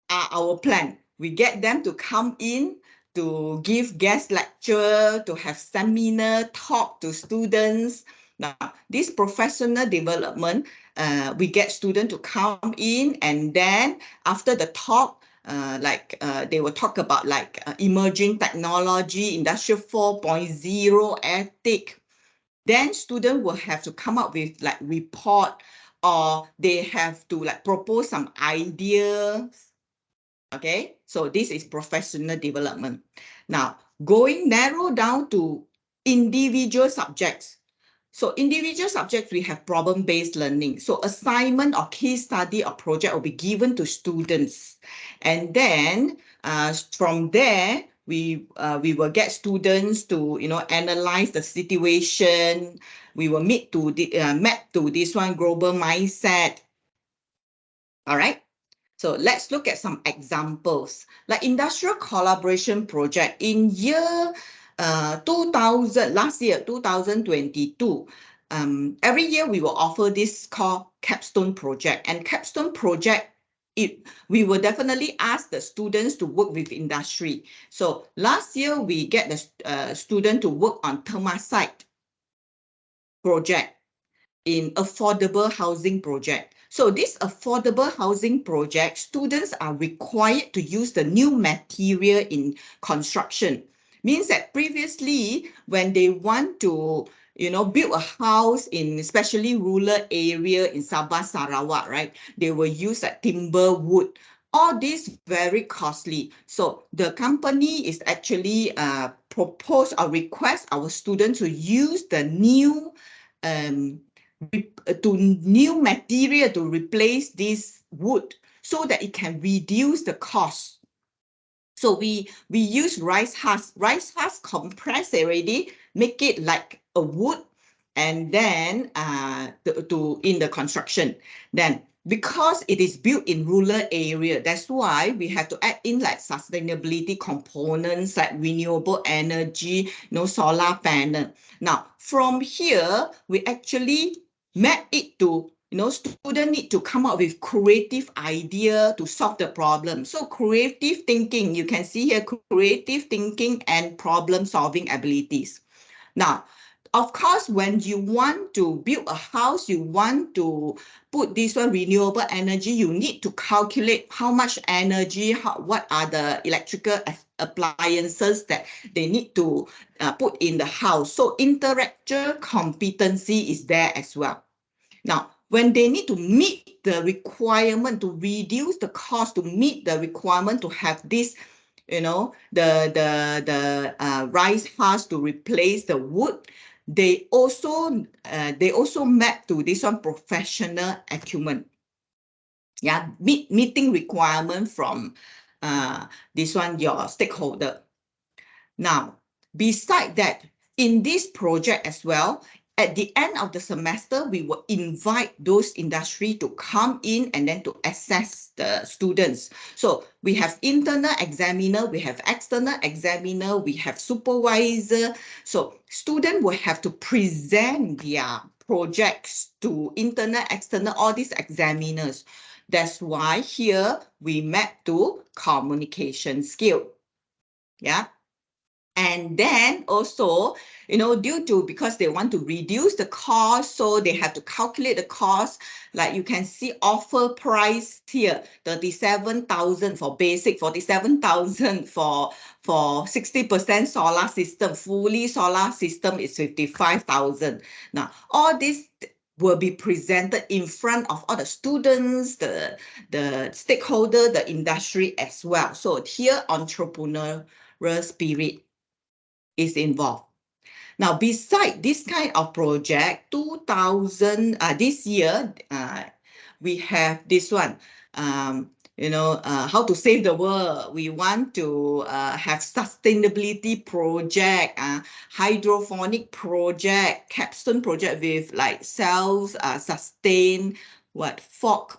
are our plan. We get them to come in to give guest lecture, to have seminar, talk to students. Now, this professional development, we get students to come in, and then after the talk, they will talk about emerging technology, Industrial 4.0, ethic. Then students will have to come up with report, or they have to propose some ideas. Okay, so this is professional development. Now, going narrow down to individual subjects. So individual subjects, we have problem-based learning. So assignment or case study or project will be given to students. And then from there, we will get students to analyze the situation. We will map to this one global mindset. All right. So let's look at some examples. Like industrial collaboration project in year 2000, last year, 2022. Every year we will offer this called capstone project. And capstone project, we will definitely ask the students to work with industry. So last year we get the student to work on Thermasite project in affordable housing project. So this affordable housing project, students are required to use the new material in construction. Means that previously, when they want to, build a house in especially rural area in Sabah, Sarawak, right? They will use timber wood. All this very costly. So the company is actually propose or request our students to use the new new material to replace this wood so that it can reduce the cost. So we use rice husk. Rice husk compress already, make it like a wood, and then in the construction. Then because it is built in rural area, that's why we have to add in sustainability components like renewable energy, solar panel. Now from here, we actually map it to student need to come up with creative idea to solve the problem. So creative thinking, you can see here, creative thinking and problem solving abilities. Now, of course, when you want to build a house, you want to put this one renewable energy, you need to calculate how much energy, what are the electrical appliances that they need to put in the house. So intellectual competency is there as well. Now, when they need to meet the requirement to reduce the cost, to meet the requirement to have this, the rice husk to replace the wood, they also map to this one professional acumen. Yeah, meeting requirement from this one your stakeholder. Now, beside that, in this project as well, at the end of the semester, we will invite those industry to come in and then to assess the students. So we have internal examiner, we have external examiner, we have supervisor. So student will have to present their projects to internal, external, all these examiners. That's why here we map to communication skill. Yeah. And then also, because they want to reduce the cost, so they have to calculate the cost. Like you can see offer price here, 37,000 for basic, 47,000 for 60% solar system. Fully solar system is 55,000. Now, all this will be presented in front of all the students, the stakeholder, the industry as well. So here entrepreneurial spirit is involved. Now, beside this kind of project, this year, we have this one, how to save the world. We want to have sustainability project, hydroponic project, capstone project with like self-sustain, fog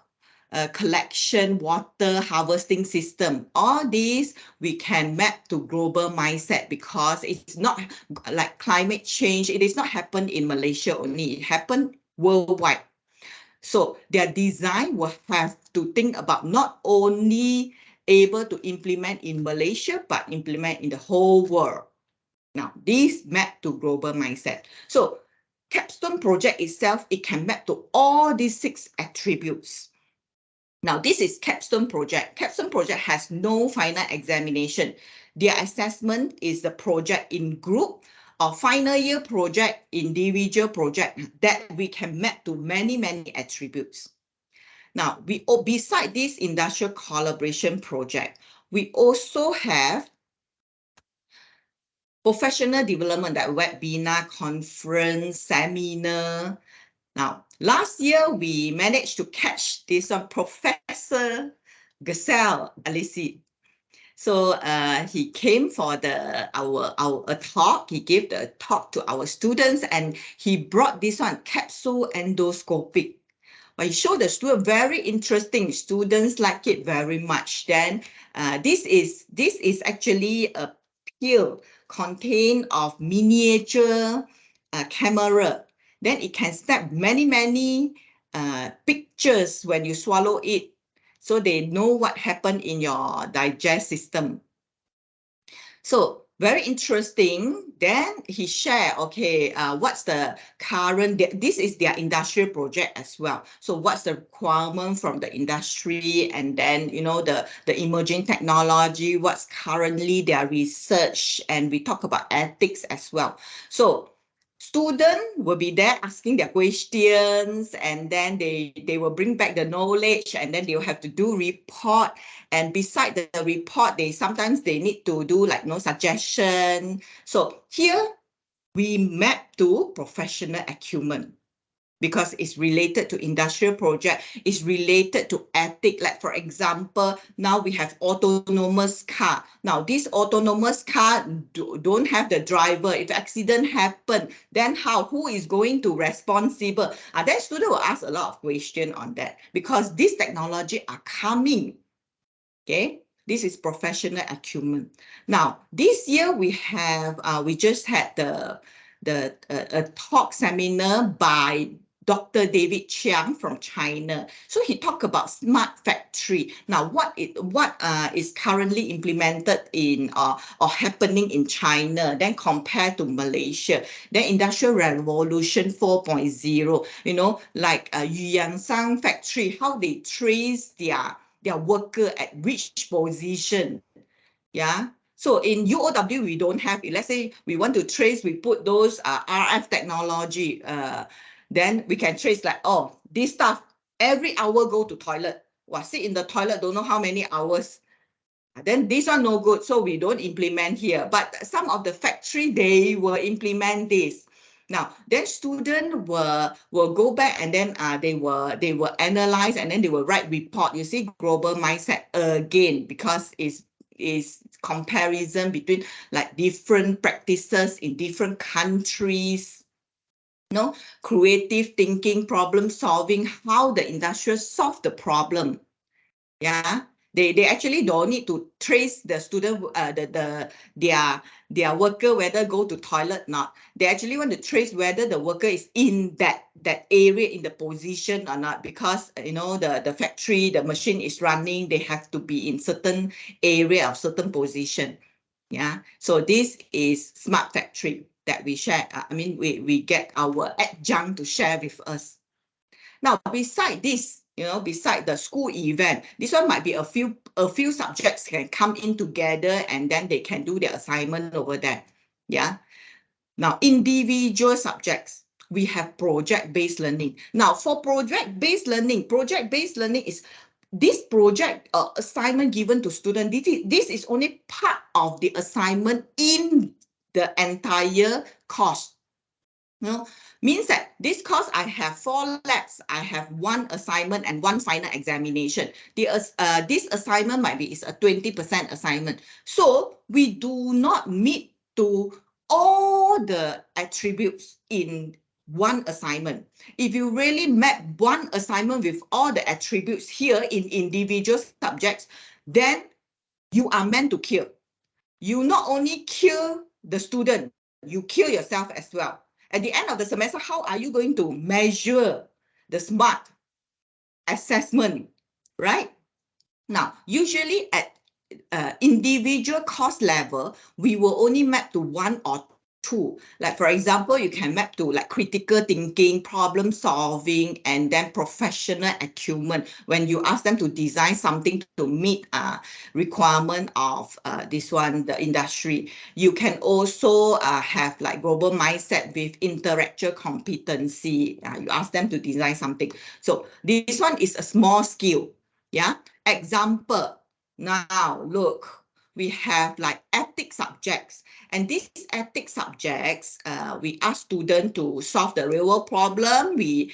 collection, water harvesting system. All these we can map to global mindset, because it's not like climate change. It is not happen in Malaysia only. It happened worldwide. So their design will have to think about not only able to implement in Malaysia, but implement in the whole world. Now, this map to global mindset. So capstone project itself, it can map to all these 6 attributes. Now, this is capstone project. Capstone project has no final examination. Their assessment is the project in group or final year project, individual project, that we can map to many, many attributes. Now, beside this industrial collaboration project, we also have professional development, that webinar, conference, seminar. Now, last year, we managed to catch this Professor Gazelle Alici. So he came for our talk. He gave the talk to our students, and he brought this one, capsule endoscopic. But he showed the student very interesting. Students like it very much. Then this is actually a pill contained of miniature camera. Then it can snap many pictures when you swallow it, so they know what happened in your digest system. So very interesting. Then he shared, okay, what's the current, this is their industrial project as well. So what's the requirement from the industry, and then, the emerging technology, what's currently their research, and we talk about ethics as well. So students will be there asking their questions, and then they will bring back the knowledge, and then they will have to do report. And beside the report, sometimes they need to do like suggestion. So here we map to professional acumen, because it's related to industrial project, it's related to ethic. Like for example, now we have autonomous car. Now this autonomous car don't have the driver. If accident happen, then how? Who is going to responsible? Then student will ask a lot of question on that, because this technology are coming. Okay. This is professional acumen. Now, this year we have, we just had a talk seminar by Dr. David Chiang from China. So he talked about smart factory. Now, what is currently implemented in or happening in China, then compared to Malaysia, then Industrial Revolution 4.0, like Yuanshan factory, how they trace their worker at which position. Yeah. So in UOW, we don't have it. Let's say we want to trace, we put those RF technology, then we can trace like, oh, this stuff, every hour go to toilet. Sit in the toilet, don't know how many hours. Then this one no good, so we don't implement here. But some of the factory, they will implement this. Now, then students will go back, and then they will analyze, and then they will write report. You see, global mindset again, because it's comparison between like different practices in different countries. Creative thinking, problem solving, how the industry solve the problem. Yeah. They actually don't need to trace the student, their worker, whether go to toilet or not. They actually want to trace whether the worker is in that area, in the position or not, because the factory, the machine is running, they have to be in certain area of certain position. Yeah. So this is smart factory that we share. We get our adjunct to share with us. Now, beside this, beside the school event, this one might be a few subjects can come in together, and then they can do their assignment over there. Yeah. Now, individual subjects. we have project-based learning. Now, for project-based learning is this project assignment given to student. This is only part of the assignment in the entire course. No, means that this course I have 4 labs, I have 1 assignment and 1 final examination. This assignment might be is a 20% assignment. So we do not meet to all the attributes in 1 assignment. If you really map 1 assignment with all the attributes here in individual subjects, then you are meant to kill. You not only kill the student, you kill yourself as well. At the end of the semester, how are you going to measure the SMART assessment, right? Now, usually at individual course level, we will only map to 1 or 2. Like, for example, you can map to like critical thinking, problem solving, and then professional acumen. When you ask them to design something to meet requirement of the industry. You can also have like global mindset with intellectual competency. You ask them to design something. So this one is a small skill. Yeah. Example. Now look, we have like ethics subjects, and these ethics subjects, we ask students to solve the real world problem. We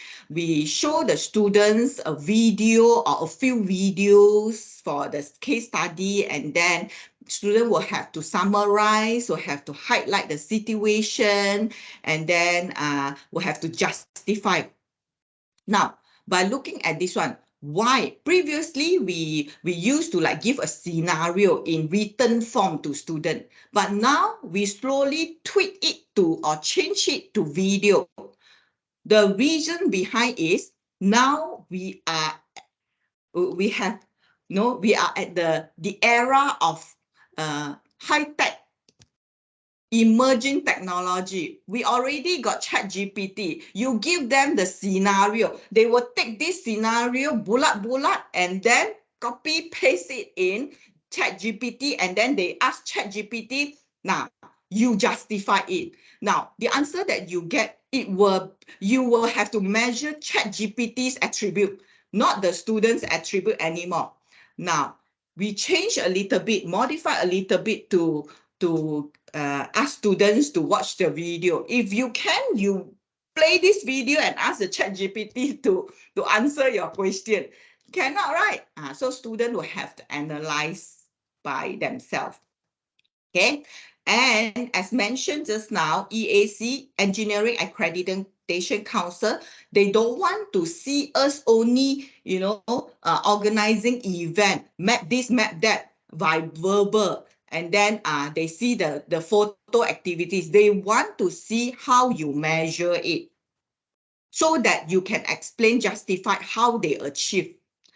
show the students a video or a few videos for the case study, and then student will have to summarize, will have to highlight the situation, and then will have to justify. Now, by looking at this one, why? Previously, we used to like give a scenario in written form to student, but now we slowly tweak it to or change it to video. The reason behind is now we are at the era of high-tech emerging technology. We already got ChatGPT. You give them the scenario, they will take this scenario, bulat, and then copy paste it in ChatGPT, and then they ask ChatGPT, now you justify it. Now the answer that you get, you will have to measure ChatGPT's attribute, not the student's attribute anymore. Now we change a little bit, modify a little bit to ask students to watch the video. If you can, you play this video and ask the ChatGPT to answer your question. Cannot, right? So students will have to analyze by themselves. Okay, and as mentioned just now, EAC, Engineering Accreditation Council, they don't want to see us only, organizing event, map this, map that, by verbal, and then they see the photo activities. They want to see how you measure it, so that you can explain, justify how they achieve,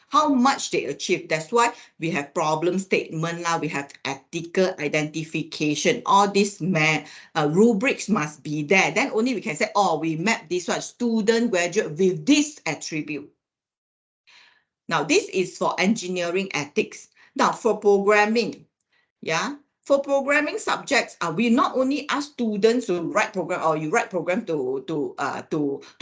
how much they achieve. That's why we have problem statement now, we have ethical identification. All these rubrics must be there. Then only we can say, oh, we map this one, student, graduate with this attribute. Now, this is for engineering ethics. Now, for programming, yeah, for programming subjects, we not only ask students to write program, or you write program to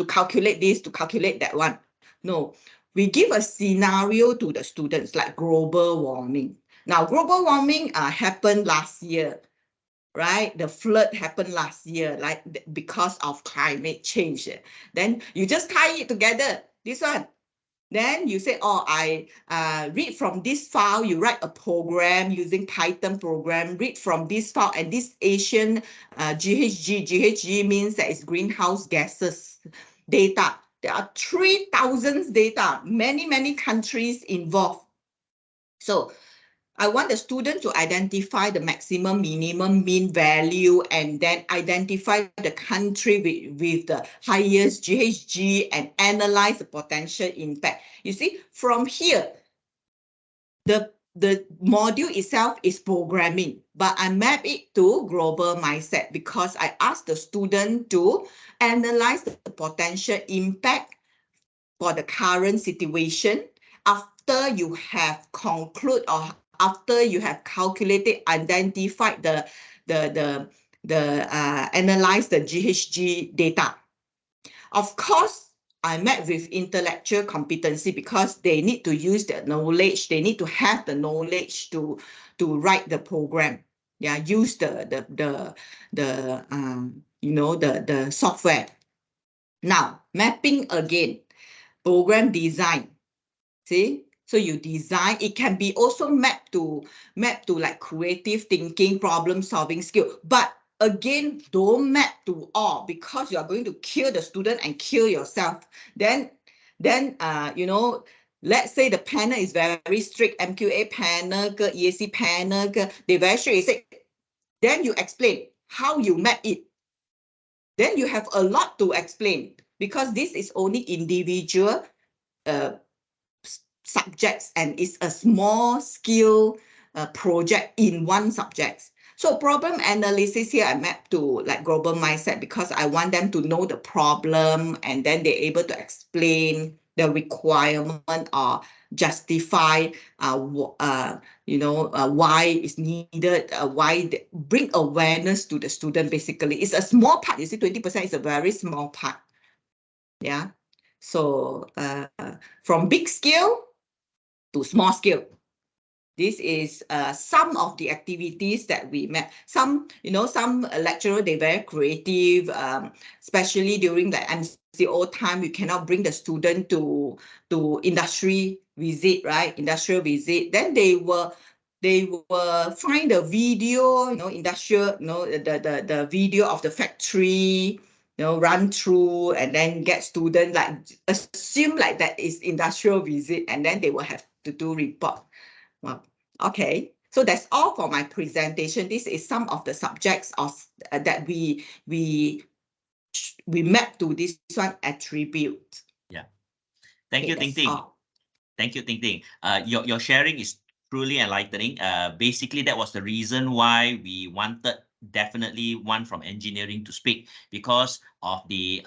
calculate this, to calculate that one. No, we give a scenario to the students, like global warming. Now, global warming happened last year, right? The flood happened last year, like because of climate change. Then you just tie it together. This one. Then you say, oh, I read from this file, you write a program using Python program, read from this file, and this Asian GHG means that it's greenhouse gases data. There are 3,000 data, many countries involved. So I want the student to identify the maximum, minimum, mean value, and then identify the country with the highest GHG and analyze the potential impact. You see, from here, the module itself is programming, but I map it to global mindset because I ask the student to analyze the potential impact for the current situation after you have concluded, or after you have calculated, identified analyze the GHG data. Of course, I met with intellectual competency because they need to use the knowledge. They need to have the knowledge to write the program. Yeah, use the software. Now, mapping again, program design. See, so you design, it can be also mapped to like creative thinking, problem solving skill. But again, don't map to all because you are going to kill the student and kill yourself. Then let's say the panel is very strict, MQA panel, EAC panel, they very strict. You say, then you explain how you map it. Then you have a lot to explain because this is only individual subjects and it's a small scale project in one subject. So problem analysis here I map to like global mindset because I want them to know the problem and then they're able to explain the requirement or justify why it's needed, why bring awareness to the student. Basically, it's a small part. You see, 20% is a very small part. Yeah. So from big scale to small scale. This is some of the activities that we met. Some lecturer, they're very creative, especially during the MCO time, you cannot bring the student to industry visit, right? Industrial visit. Then they will find a video, industrial, the video of the factory, run through and then get students like assume like that is industrial visit and then they will have to do report. Well, okay, so that's all for my presentation. This is some of the subjects that we map to this one attribute. Yeah. Thank you, Ting Ting. All. Thank you, Ting Ting. Your sharing is truly enlightening. Basically, that was the reason why we wanted definitely one from engineering to speak because of the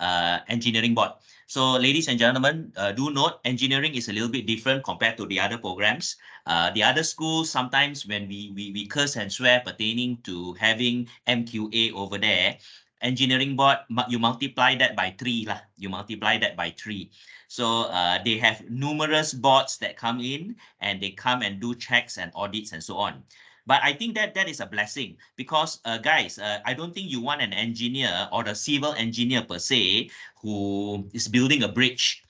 engineering board. So ladies and gentlemen, do note engineering is a little bit different compared to the other programs. The other schools, sometimes when we curse and swear pertaining to having MQA over there, engineering board, you multiply that by 3 lah. You multiply that by 3. So they have numerous boards that come in and they come and do checks and audits and so on. But I think that is a blessing because, guys, I don't think you want an engineer or a civil engineer per se who is building a bridge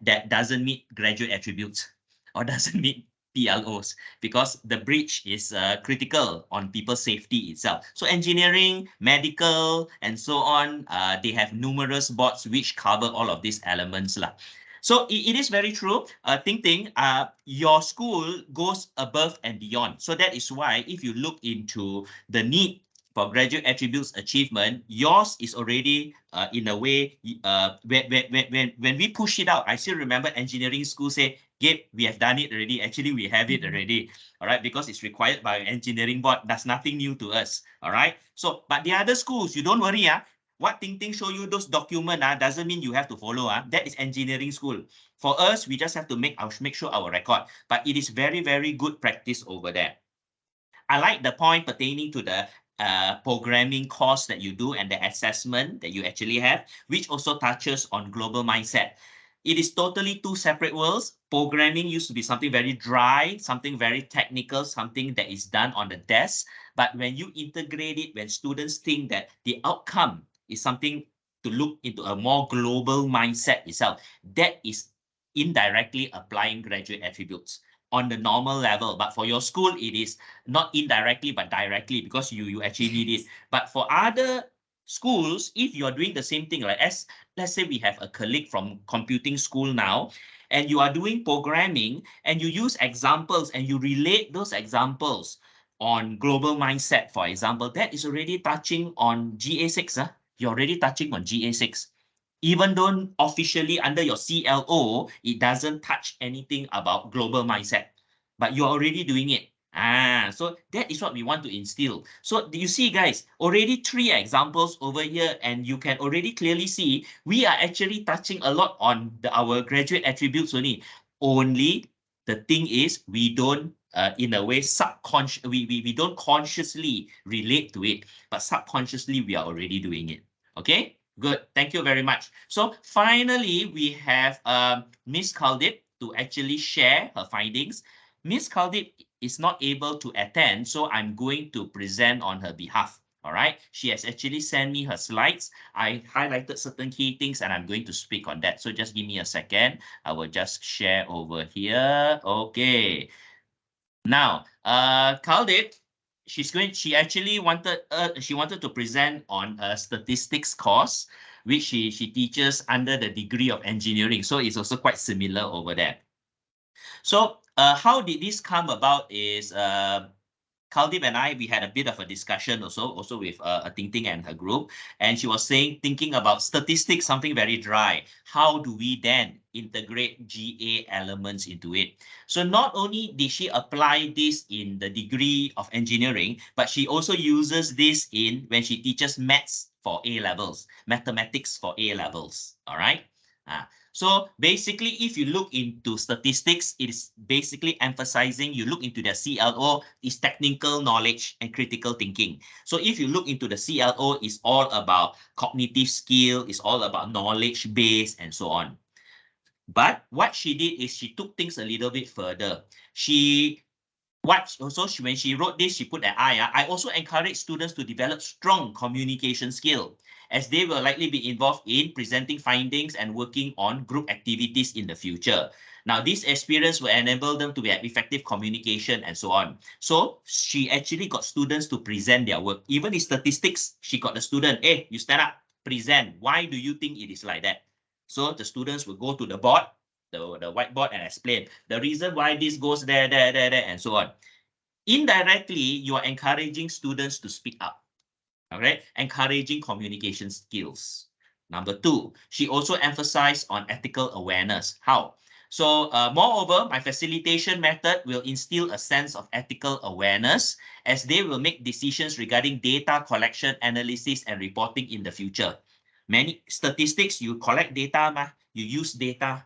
that doesn't meet graduate attributes or doesn't meet PLOs because the bridge is critical on people's safety itself. So engineering, medical, and so on, they have numerous boards which cover all of these elements lah. So it is very true. Ting Ting, your school goes above and beyond. So that is why if you look into the need for graduate attributes achievement, yours is already in a way, when we push it out, I still remember engineering school say, Gabe, we have done it already. Actually, we have it already. All right, because it's required by engineering board. That's nothing new to us. All right. So, but the other schools, you don't worry. What Ting Ting show you those documents doesn't mean you have to follow. That is engineering school. For us, we just have to make sure our record. But it is very, very good practice over there. I like the point pertaining to the programming course that you do and the assessment that you actually have, which also touches on global mindset. It is totally 2 separate worlds. Programming used to be something very dry, something very technical, something that is done on the desk. But when you integrate it, when students think that the outcome is something to look into a more global mindset itself, that is indirectly applying graduate attributes on the normal level. But for your school, it is not indirectly, but directly because you actually need it. But for other schools, if you're doing the same thing, like let's say we have a colleague from computing school now, and you are doing programming and you use examples and you relate those examples on global mindset, for example, that is already touching on GA6. You're already touching on GA6. Even though officially under your CLO, it doesn't touch anything about global mindset, but you're already doing it. So that is what we want to instill. So you see, guys, already 3 examples over here, and you can already clearly see we are actually touching a lot on our graduate attributes only. Only the thing is we don't in a way we don't consciously relate to it, but subconsciously we are already doing it. Okay, Good. Thank you very much. So finally, we have Miss Kaldip to actually share her findings. Miss Kaldip is not able to attend, so I'm going to present on her behalf. All right. She has actually sent me her slides. I highlighted certain key things and I'm going to speak on that. So just give me a second. I will just share over here. Okay. Now, Kaldip, she actually wanted to present on a statistics course, which she teaches under the degree of engineering. So it's also quite similar over there. So how did this come about is Kaldip and I, we had a bit of a discussion also with Ting Ting and her group, and she was thinking about statistics, something very dry. How do we then integrate GA elements into it? So not only did she apply this in the degree of engineering, but she also uses this when she teaches maths for A levels, mathematics for A levels, all right? So basically, if you look into statistics, it is basically emphasizing, you look into the CLO, is technical knowledge and critical thinking. So if you look into the CLO, it's all about cognitive skill, it's all about knowledge base and so on. But what she did is she took things a little bit further. When she wrote this, she put an I also encourage students to develop strong communication skill, as they will likely be involved in presenting findings and working on group activities in the future. Now, this experience will enable them to have effective communication and so on. So she actually got students to present their work. Even in statistics, she got the student, hey, you stand up, present. Why do you think it is like that? So the students will go to the board, the whiteboard, and explain the reason why this goes there, and so on. Indirectly, you are encouraging students to speak up. All right, encouraging communication skills. Number 2, she also emphasized on ethical awareness. How? So moreover, my facilitation method will instill a sense of ethical awareness, as they will make decisions regarding data collection, analysis, and reporting in the future. Many statistics, you collect data, you use data.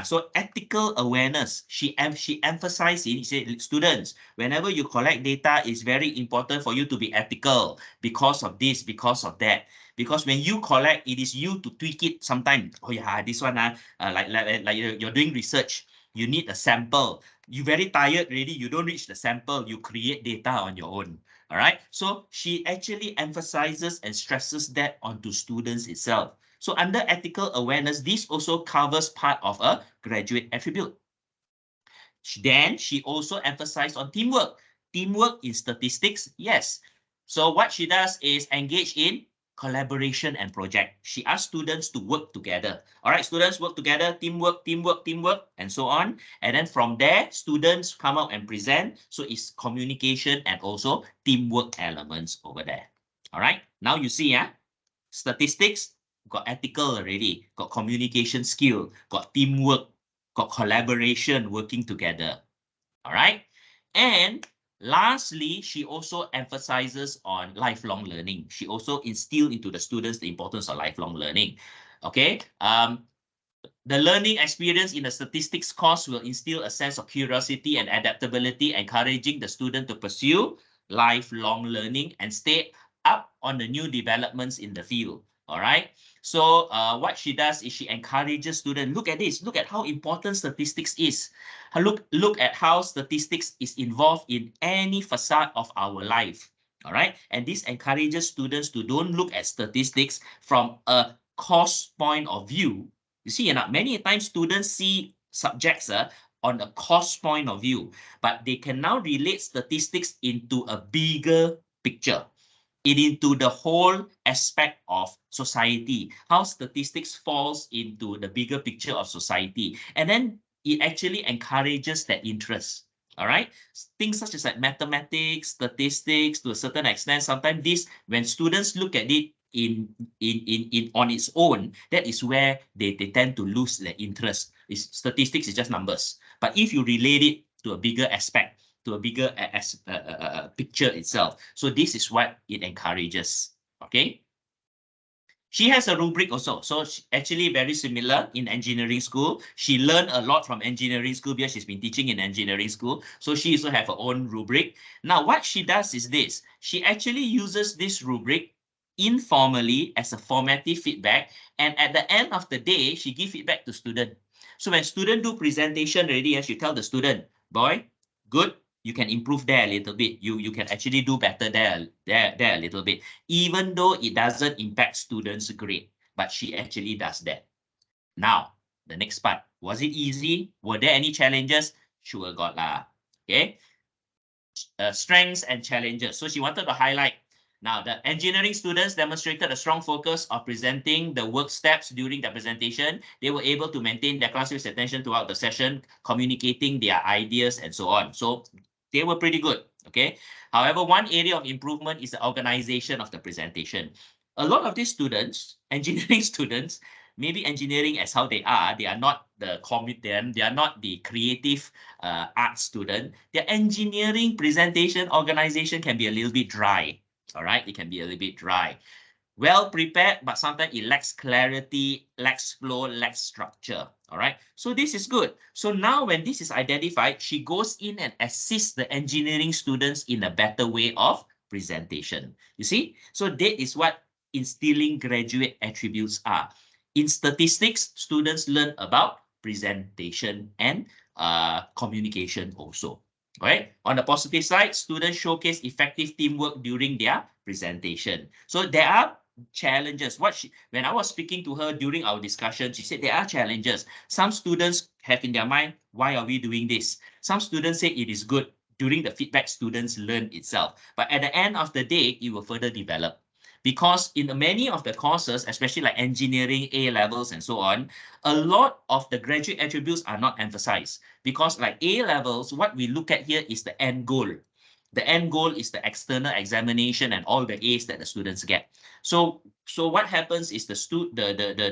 So ethical awareness, she emphasized it. She said, students, whenever you collect data, it's very important for you to be ethical because of this, because of that. Because when you collect, it is you to tweak it sometimes. Oh yeah, this one, like you're doing research, you need a sample. You're very tired already, you don't reach the sample, you create data on your own. All right. So she actually emphasizes and stresses that onto students itself. So under ethical awareness, this also covers part of a graduate attribute. Then she also emphasized on teamwork. Teamwork in statistics, yes. So what she does is engage in collaboration and project. She asks students to work together. All right, students work together, teamwork, and so on. And then from there, students come out and present. So it's communication and also teamwork elements over there. All right, now you see, statistics, got ethical already, got communication skill, got teamwork, got collaboration, working together. All right. And lastly, she also emphasizes on lifelong learning. She also instilled into the students the importance of lifelong learning. Okay. The learning experience in the statistics course will instill a sense of curiosity and adaptability, encouraging the student to pursue lifelong learning and stay up on the new developments in the field. All right. So what she does is she encourages students, look at this, look at how important statistics is. Look at how statistics is involved in any facet of our life. All right. And this encourages students to don't look at statistics from a cost point of view. You see, many times students see subjects on a cost point of view, but they can now relate statistics into a bigger picture, into the whole aspect of society, how statistics falls into the bigger picture of society. And then it actually encourages that interest. All right. Things such as like mathematics, statistics, to a certain extent, sometimes this, when students look at it on its own, that is where they tend to lose their interest. Statistics is just numbers. But if you relate it to a bigger aspect, to a bigger picture itself. So this is what it encourages. Okay. She has a rubric also. So actually very similar in engineering school. She learned a lot from engineering school because she's been teaching in engineering school. So she also have her own rubric. Now what she does is this. She actually uses this rubric informally as a formative feedback. And at the end of the day, she give feedback to student. So when student do presentation already, she tell the student, boy, good, you can improve there a little bit. You can actually do better there a little bit, even though it doesn't impact students' grade. But she actually does that. Now, the next part. Was it easy? Were there any challenges? Sure got lah. Okay. Strengths and challenges. So she wanted to highlight. Now, the engineering students demonstrated a strong focus of presenting the work steps during the presentation. They were able to maintain their classmates' attention throughout the session, communicating their ideas and so on. So they were pretty good. Okay. However, one area of improvement is the organization of the presentation. A lot of these students, engineering students, maybe engineering as how they are not the they are not the creative art student. Their engineering presentation organization can be a little bit dry. All right, it can be a little bit dry. Well prepared, but sometimes it lacks clarity, lacks flow, lacks structure. All right, so this is good. So now when this is identified, she goes in and assists the engineering students in a better way of presentation. You see, so that is what instilling graduate attributes are. In statistics, students learn about presentation and communication also. Right. On the positive side, students showcase effective teamwork during their presentation. So there are challenges. When I was speaking to her during our discussion, she said there are challenges. Some students have in their mind, why are we doing this? Some students say it is good. During the feedback, students learn itself. But at the end of the day, it will further develop. Because in many of the courses, especially like engineering, A levels and so on, a lot of the graduate attributes are not emphasized. Because like A levels, what we look at here is the end goal. The end goal is the external examination and all the A's that the students get. So what happens is the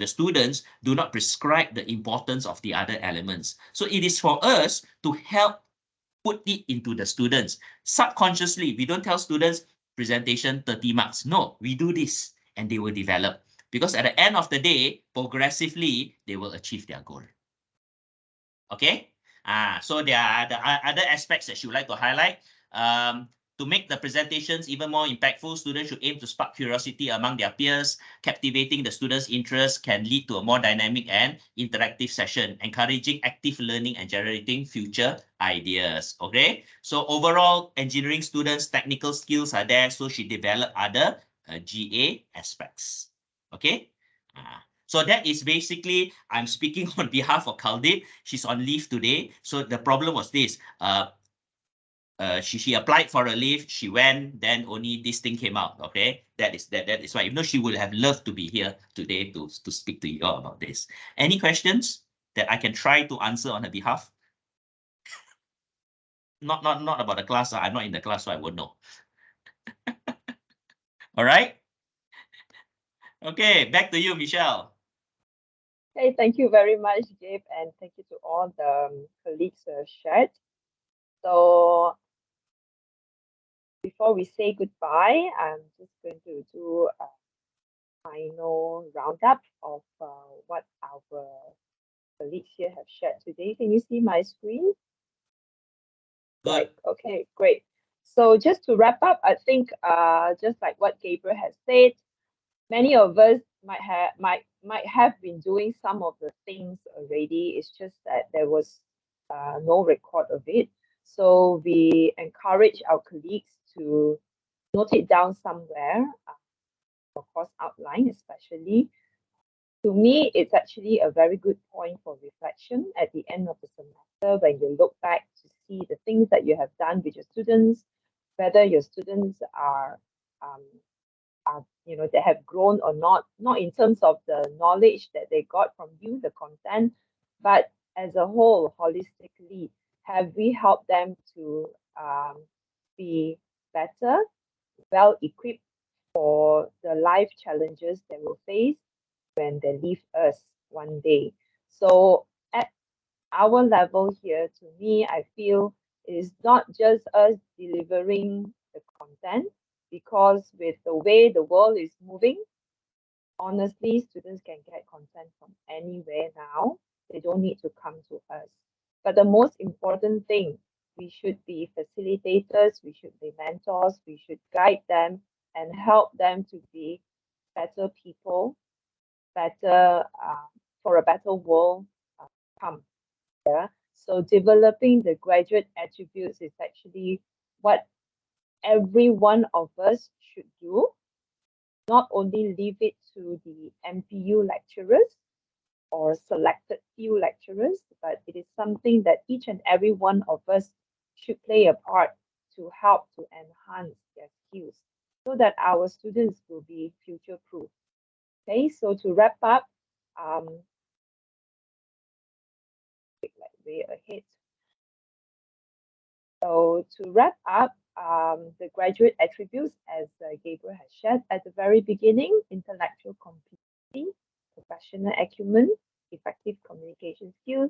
students do not prescribe the importance of the other elements. So it is for us to help put it into the students. Subconsciously, we don't tell students presentation 30 marks. No, we do this and they will develop. Because at the end of the day, progressively, they will achieve their goal. Okay? So there are the other aspects that she would like to highlight. To make the presentations even more impactful, students should aim to spark curiosity among their peers. Captivating the students' interest can lead to a more dynamic and interactive session, encouraging active learning and generating future ideas. Okay, so overall, engineering students' technical skills are there, so she developed other GA aspects. Okay. So that is basically, I'm speaking on behalf of Kaldit. She's on leave today. So the problem was this. She applied for a leave, she went, then only this thing came out. Okay, that is why. Even though she would have loved to be here today to speak to you all about this. Any questions that I can try to answer on her behalf? Not about the class. I'm not in the class, so I won't know. All right. Okay, back to you, Michelle. Okay, thank you very much, Gabe, and thank you to all the colleagues who have shared. So before we say goodbye, I'm just going to do a final roundup of what our colleagues here have shared today. Can you see my screen? Good. Right. Okay, great. So just to wrap up, I think just like what Gabriel has said, many of us might have been doing some of the things already. It's just that there was no record of it. So we encourage our colleagues to note it down somewhere, of course, outline especially. To me, it's actually a very good point for reflection at the end of the semester when you look back to see the things that you have done with your students, whether your students are they have grown or not in terms of the knowledge that they got from you, the content, but as a whole, holistically, have we helped them to be better, well equipped for the life challenges they will face when they leave us one day? So at our level here, to me, I feel is not just us delivering the content, because with the way the world is moving, honestly, students can get content from anywhere now. They don't need to come to us. But the most important thing, we should be facilitators, we should be mentors, we should guide them and help them to be better people, better for a better world come. Yeah. So developing the graduate attributes is actually what every one of us should do. Not only leave it to the MPU lecturers or selected few lecturers, but it is something that each and every one of us should play a part to help to enhance their skills so that our students will be future proof. Okay, so to wrap up, way ahead. So to wrap up, the graduate attributes, as Gabriel has shared at the very beginning: intellectual competency, professional acumen, effective communication skills,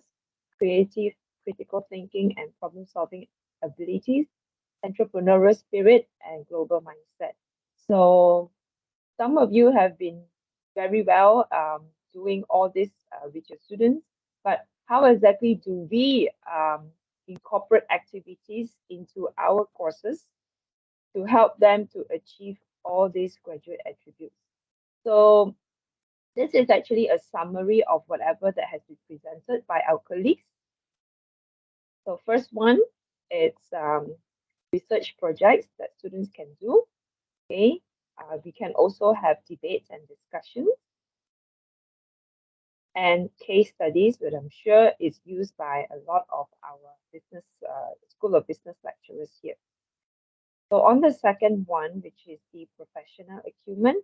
creative critical thinking and problem-solving abilities, entrepreneurial spirit, and global mindset. So some of you have been very well doing all this with your students, but how exactly do we incorporate activities into our courses to help them to achieve all these graduate attributes? So this is actually a summary of whatever that has been presented by our colleagues. So first one, it's research projects that students can do. Okay, we can also have debates and discussions and case studies, which I'm sure is used by a lot of our business School of Business lecturers here. So on the second one, which is the professional acumen,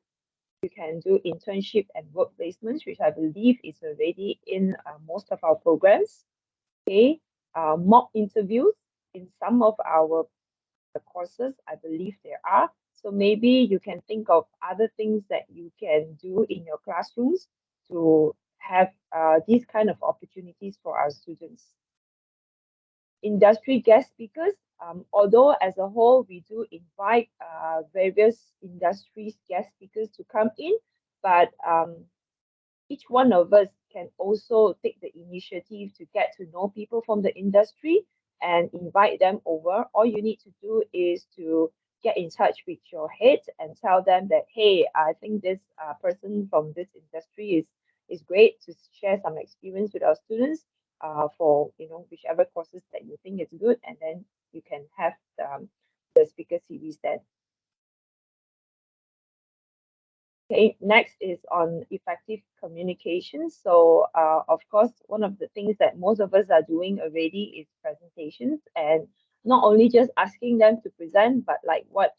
you can do internship and work placements, which I believe is already in most of our programs. Okay, mock interviews in some of our courses, I believe there are. So maybe you can think of other things that you can do in your classrooms to have these kind of opportunities for our students. Industry guest speakers, although as a whole we do invite various industries guest speakers to come in, but each one of us can also take the initiative to get to know people from the industry and invite them over. All you need to do is to get in touch with your head and tell them that, hey, I think this person from this industry is great to share some experience with our students for whichever courses that you think is good, and then you can have the speaker series then. Okay, next is on effective communication. So, of course, one of the things that most of us are doing already is presentations, and not only just asking them to present, but like what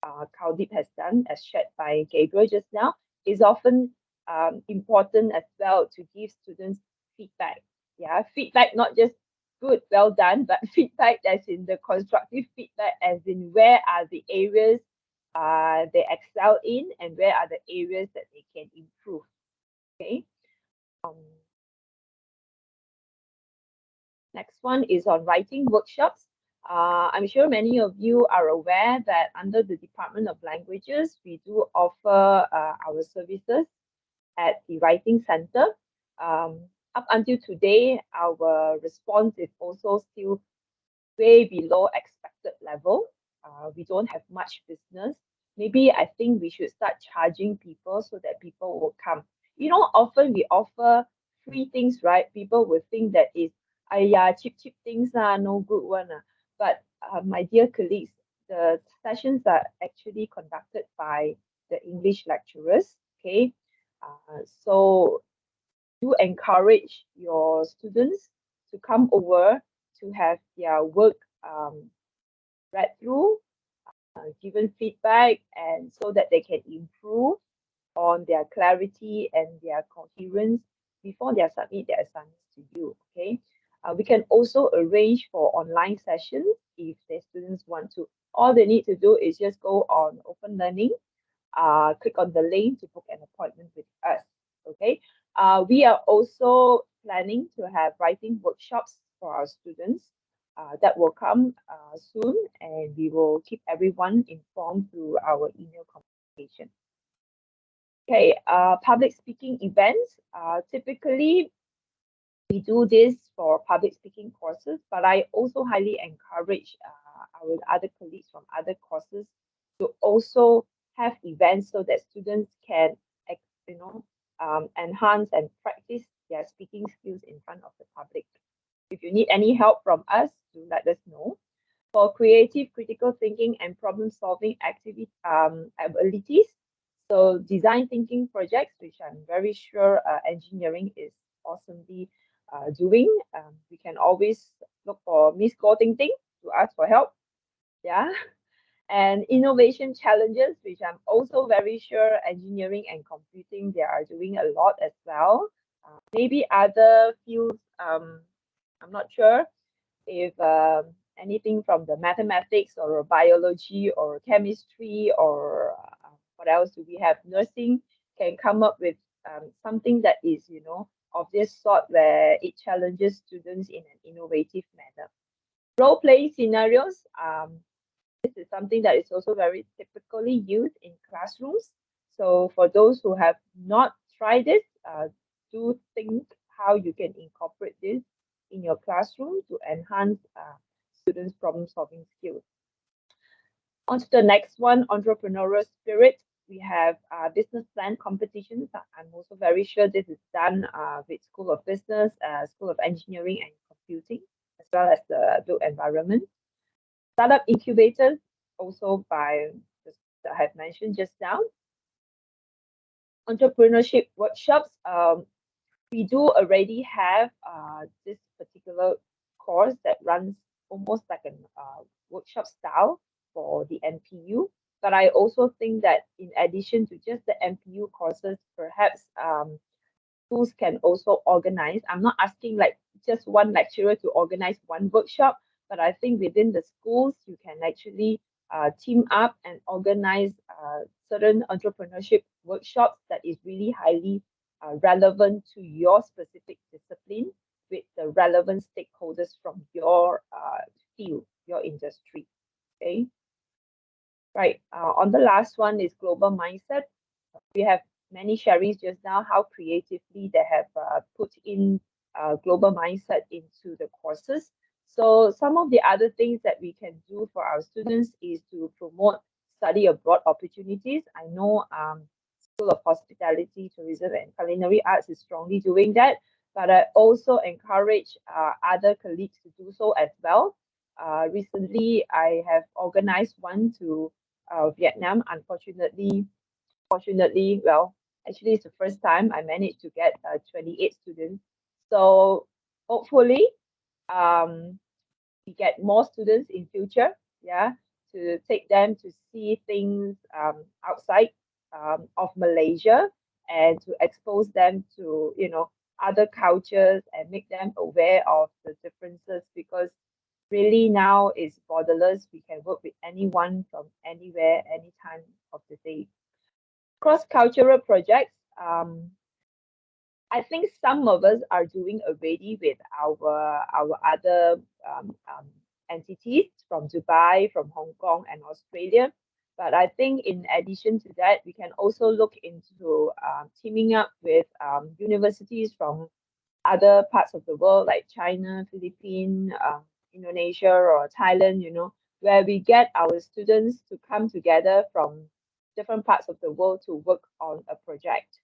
Kaldeep has done, as shared by Gabriel just now, is often important as well to give students feedback. Yeah, feedback, not just good, well done, but feedback as in the constructive feedback, as in where are the areas they excel in and where are the areas that they can improve. Okay. Next one is on writing workshops. I'm sure many of you are aware that under the Department of Languages, we do offer our services at the Writing Center. Up until today, our response is also still way below expected level. We don't have much business. Maybe I think we should start charging people so that people will come. Often we offer free things, right? People will think that is, cheap things are no good one. But my dear colleagues, the sessions are actually conducted by the English lecturers. Okay, so do encourage your students to come over to have their work read through, given feedback, and so that they can improve on their clarity and their coherence before they submit their assignments to you. Okay, we can also arrange for online sessions if the students want to. All they need to do is just go on Open Learning, click on the link to book an appointment with us. Okay, we are also planning to have writing workshops for our students that will come soon, and we will keep everyone informed through our email communication. Okay, public speaking events. Typically, we do this for public speaking courses, but I also highly encourage our other colleagues from other courses to also have events so that students can, enhance and practice their speaking skills in front of the public. If you need any help from us, do let us know. For creative critical thinking and problem solving abilities, so design thinking projects, which I'm very sure engineering is awesomely doing. We can always look for Miss Goh Ting Ting to ask for help. Yeah. And innovation challenges, which I'm also very sure engineering and computing, they are doing a lot as well. Maybe other fields, I'm not sure if anything from the mathematics or biology or chemistry or what else do we have? Nursing can come up with something that is, of this sort where it challenges students in an innovative manner. Role-playing scenarios, this is something that is also very typically used in classrooms. So for those who have not tried it, do think how you can incorporate this in your classroom to enhance students' problem-solving skills. On to the next one, entrepreneurial spirit. We have business plan competitions. I'm also very sure this is done with School of Business, School of Engineering and Computing, as well as the built environment. Startup incubators, also by I have mentioned just now. Entrepreneurship workshops. We do already have this particular course that runs almost like a workshop style for the NPU. But I also think that in addition to just the NPU courses, perhaps schools can also organize. I'm not asking like just one lecturer to organize one workshop, but I think within the schools, you can actually team up and organize certain entrepreneurship workshops that is really highly relevant to your specific discipline with the relevant stakeholders from your field, your industry. Okay. Right. On the last one is global mindset. We have many sharings just now how creatively they have put in global mindset into the courses. So some of the other things that we can do for our students is to promote study abroad opportunities. I know School of Hospitality, Tourism and Culinary Arts is strongly doing that, but I also encourage other colleagues to do so as well. Recently, I have organized one to Vietnam. Fortunately, well, actually it's the first time I managed to get 28 students. So hopefully, we get more students in future, yeah, to take them to see things outside of Malaysia and to expose them to, other cultures and make them aware of the differences, because really now is borderless. We can work with anyone from anywhere, any time of the day. Cross-cultural projects. I think some of us are doing already with our other entities from Dubai, from Hong Kong and Australia. But I think in addition to that, we can also look into teaming up with universities from other parts of the world like China, Philippines, Indonesia or Thailand, where we get our students to come together from different parts of the world to work on a project.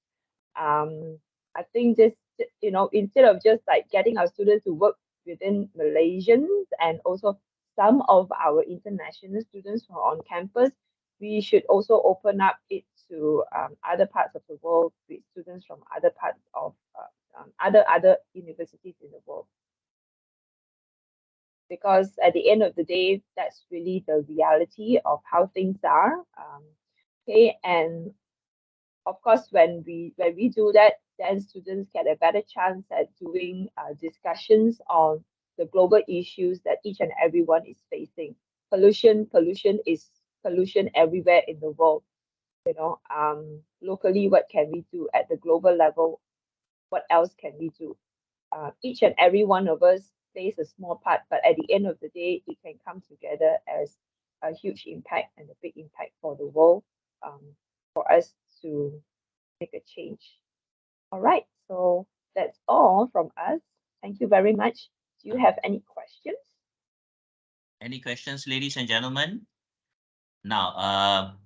I think this, instead of just like getting our students to work within Malaysians and also some of our international students who are on campus, we should also open up it to other parts of the world with students from other parts of other universities in the world. Because at the end of the day, that's really the reality of how things are. Okay, and of course, when we do that, then students get a better chance at doing discussions on the global issues that each and everyone is facing. Pollution is pollution everywhere in the world. Locally, what can we do? At the global level, what else can we do? Each and every one of us plays a small part, but at the end of the day, it can come together as a huge impact and a big impact for the world, for us to make a change. All right, so that's all from us. Thank you very much. Do you have any questions? Any questions, ladies and gentlemen? Now,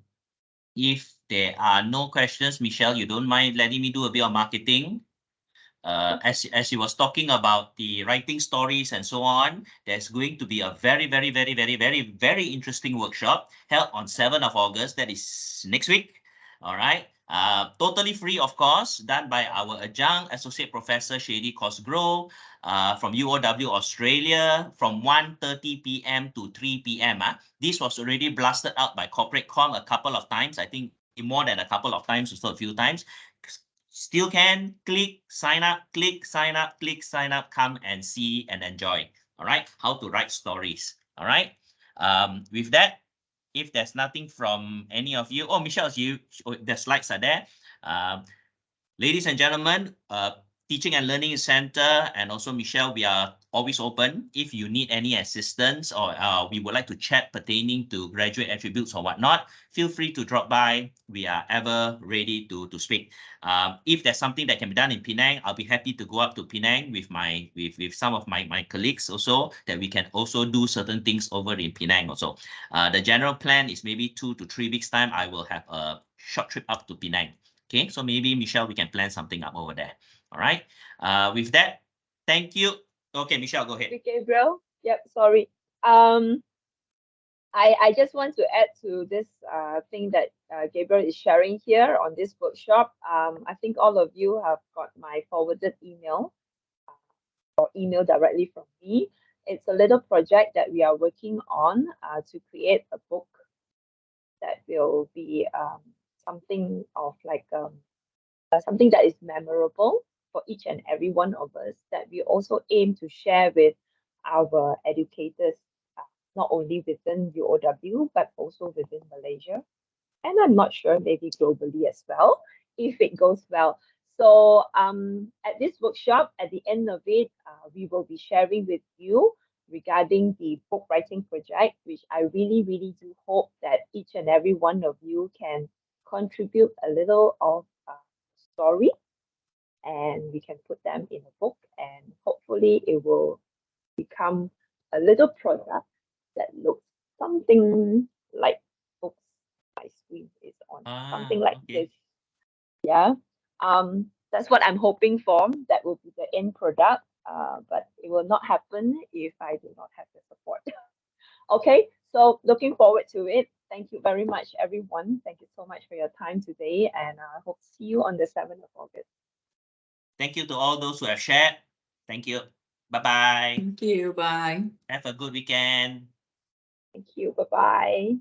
if there are no questions, Michelle, you don't mind letting me do a bit of marketing? As she was talking about the writing stories and so on, there's going to be a very interesting workshop held on 7th of August. That is next week. All right. Totally free, of course, done by our adjunct associate professor Shady Cosgrove from UOW Australia from 1:30 p.m. to 3 p.m. This was already blasted out by Corporate Com a couple of times. I think more than a couple of times, so a few times. Still can click, sign up, click, sign up, click, sign up, come and see and enjoy. All right. How to write stories. All right. With that, if there's nothing from any of you, oh, Michelle, the slides are there. Ladies and gentlemen, Teaching and Learning Center and also Michelle, we are always open. If you need any assistance or we would like to chat pertaining to graduate attributes or whatnot, feel free to drop by. We are ever ready to speak. If there's something that can be done in Penang, I'll be happy to go up to Penang with some of my colleagues also, that we can also do certain things over in Penang also. The general plan is maybe 2 to 3 weeks time, I will have a short trip up to Penang. Okay, so maybe Michelle, we can plan something up over there. All right. With that, thank you. Okay, Michelle, go ahead. Gabriel. Yep, sorry. I just want to add to this thing that Gabriel is sharing here on this workshop. I think all of you have got my forwarded email or email directly from me. It's a little project that we are working on to create a book that will be something of like something that is memorable for each and every one of us, that we also aim to share with our educators, not only within UOW, but also within Malaysia. And I'm not sure, maybe globally as well, if it goes well. So at this workshop, at the end of it, we will be sharing with you regarding the book writing project, which I really do hope that each and every one of you can contribute a little of story, and we can put them in a book, and hopefully it will become a little product that looks something like books my screen is on, something like this. Yeah. That's what I'm hoping for. That will be the end product. But it will not happen if I do not have the support. Okay, so looking forward to it. Thank you very much, everyone. Thank you so much for your time today, and I hope to see you on the 7th of August. Thank you to all those who have shared. Thank you. Bye-bye. Thank you. Bye. Have a good weekend. Thank you. Bye-bye.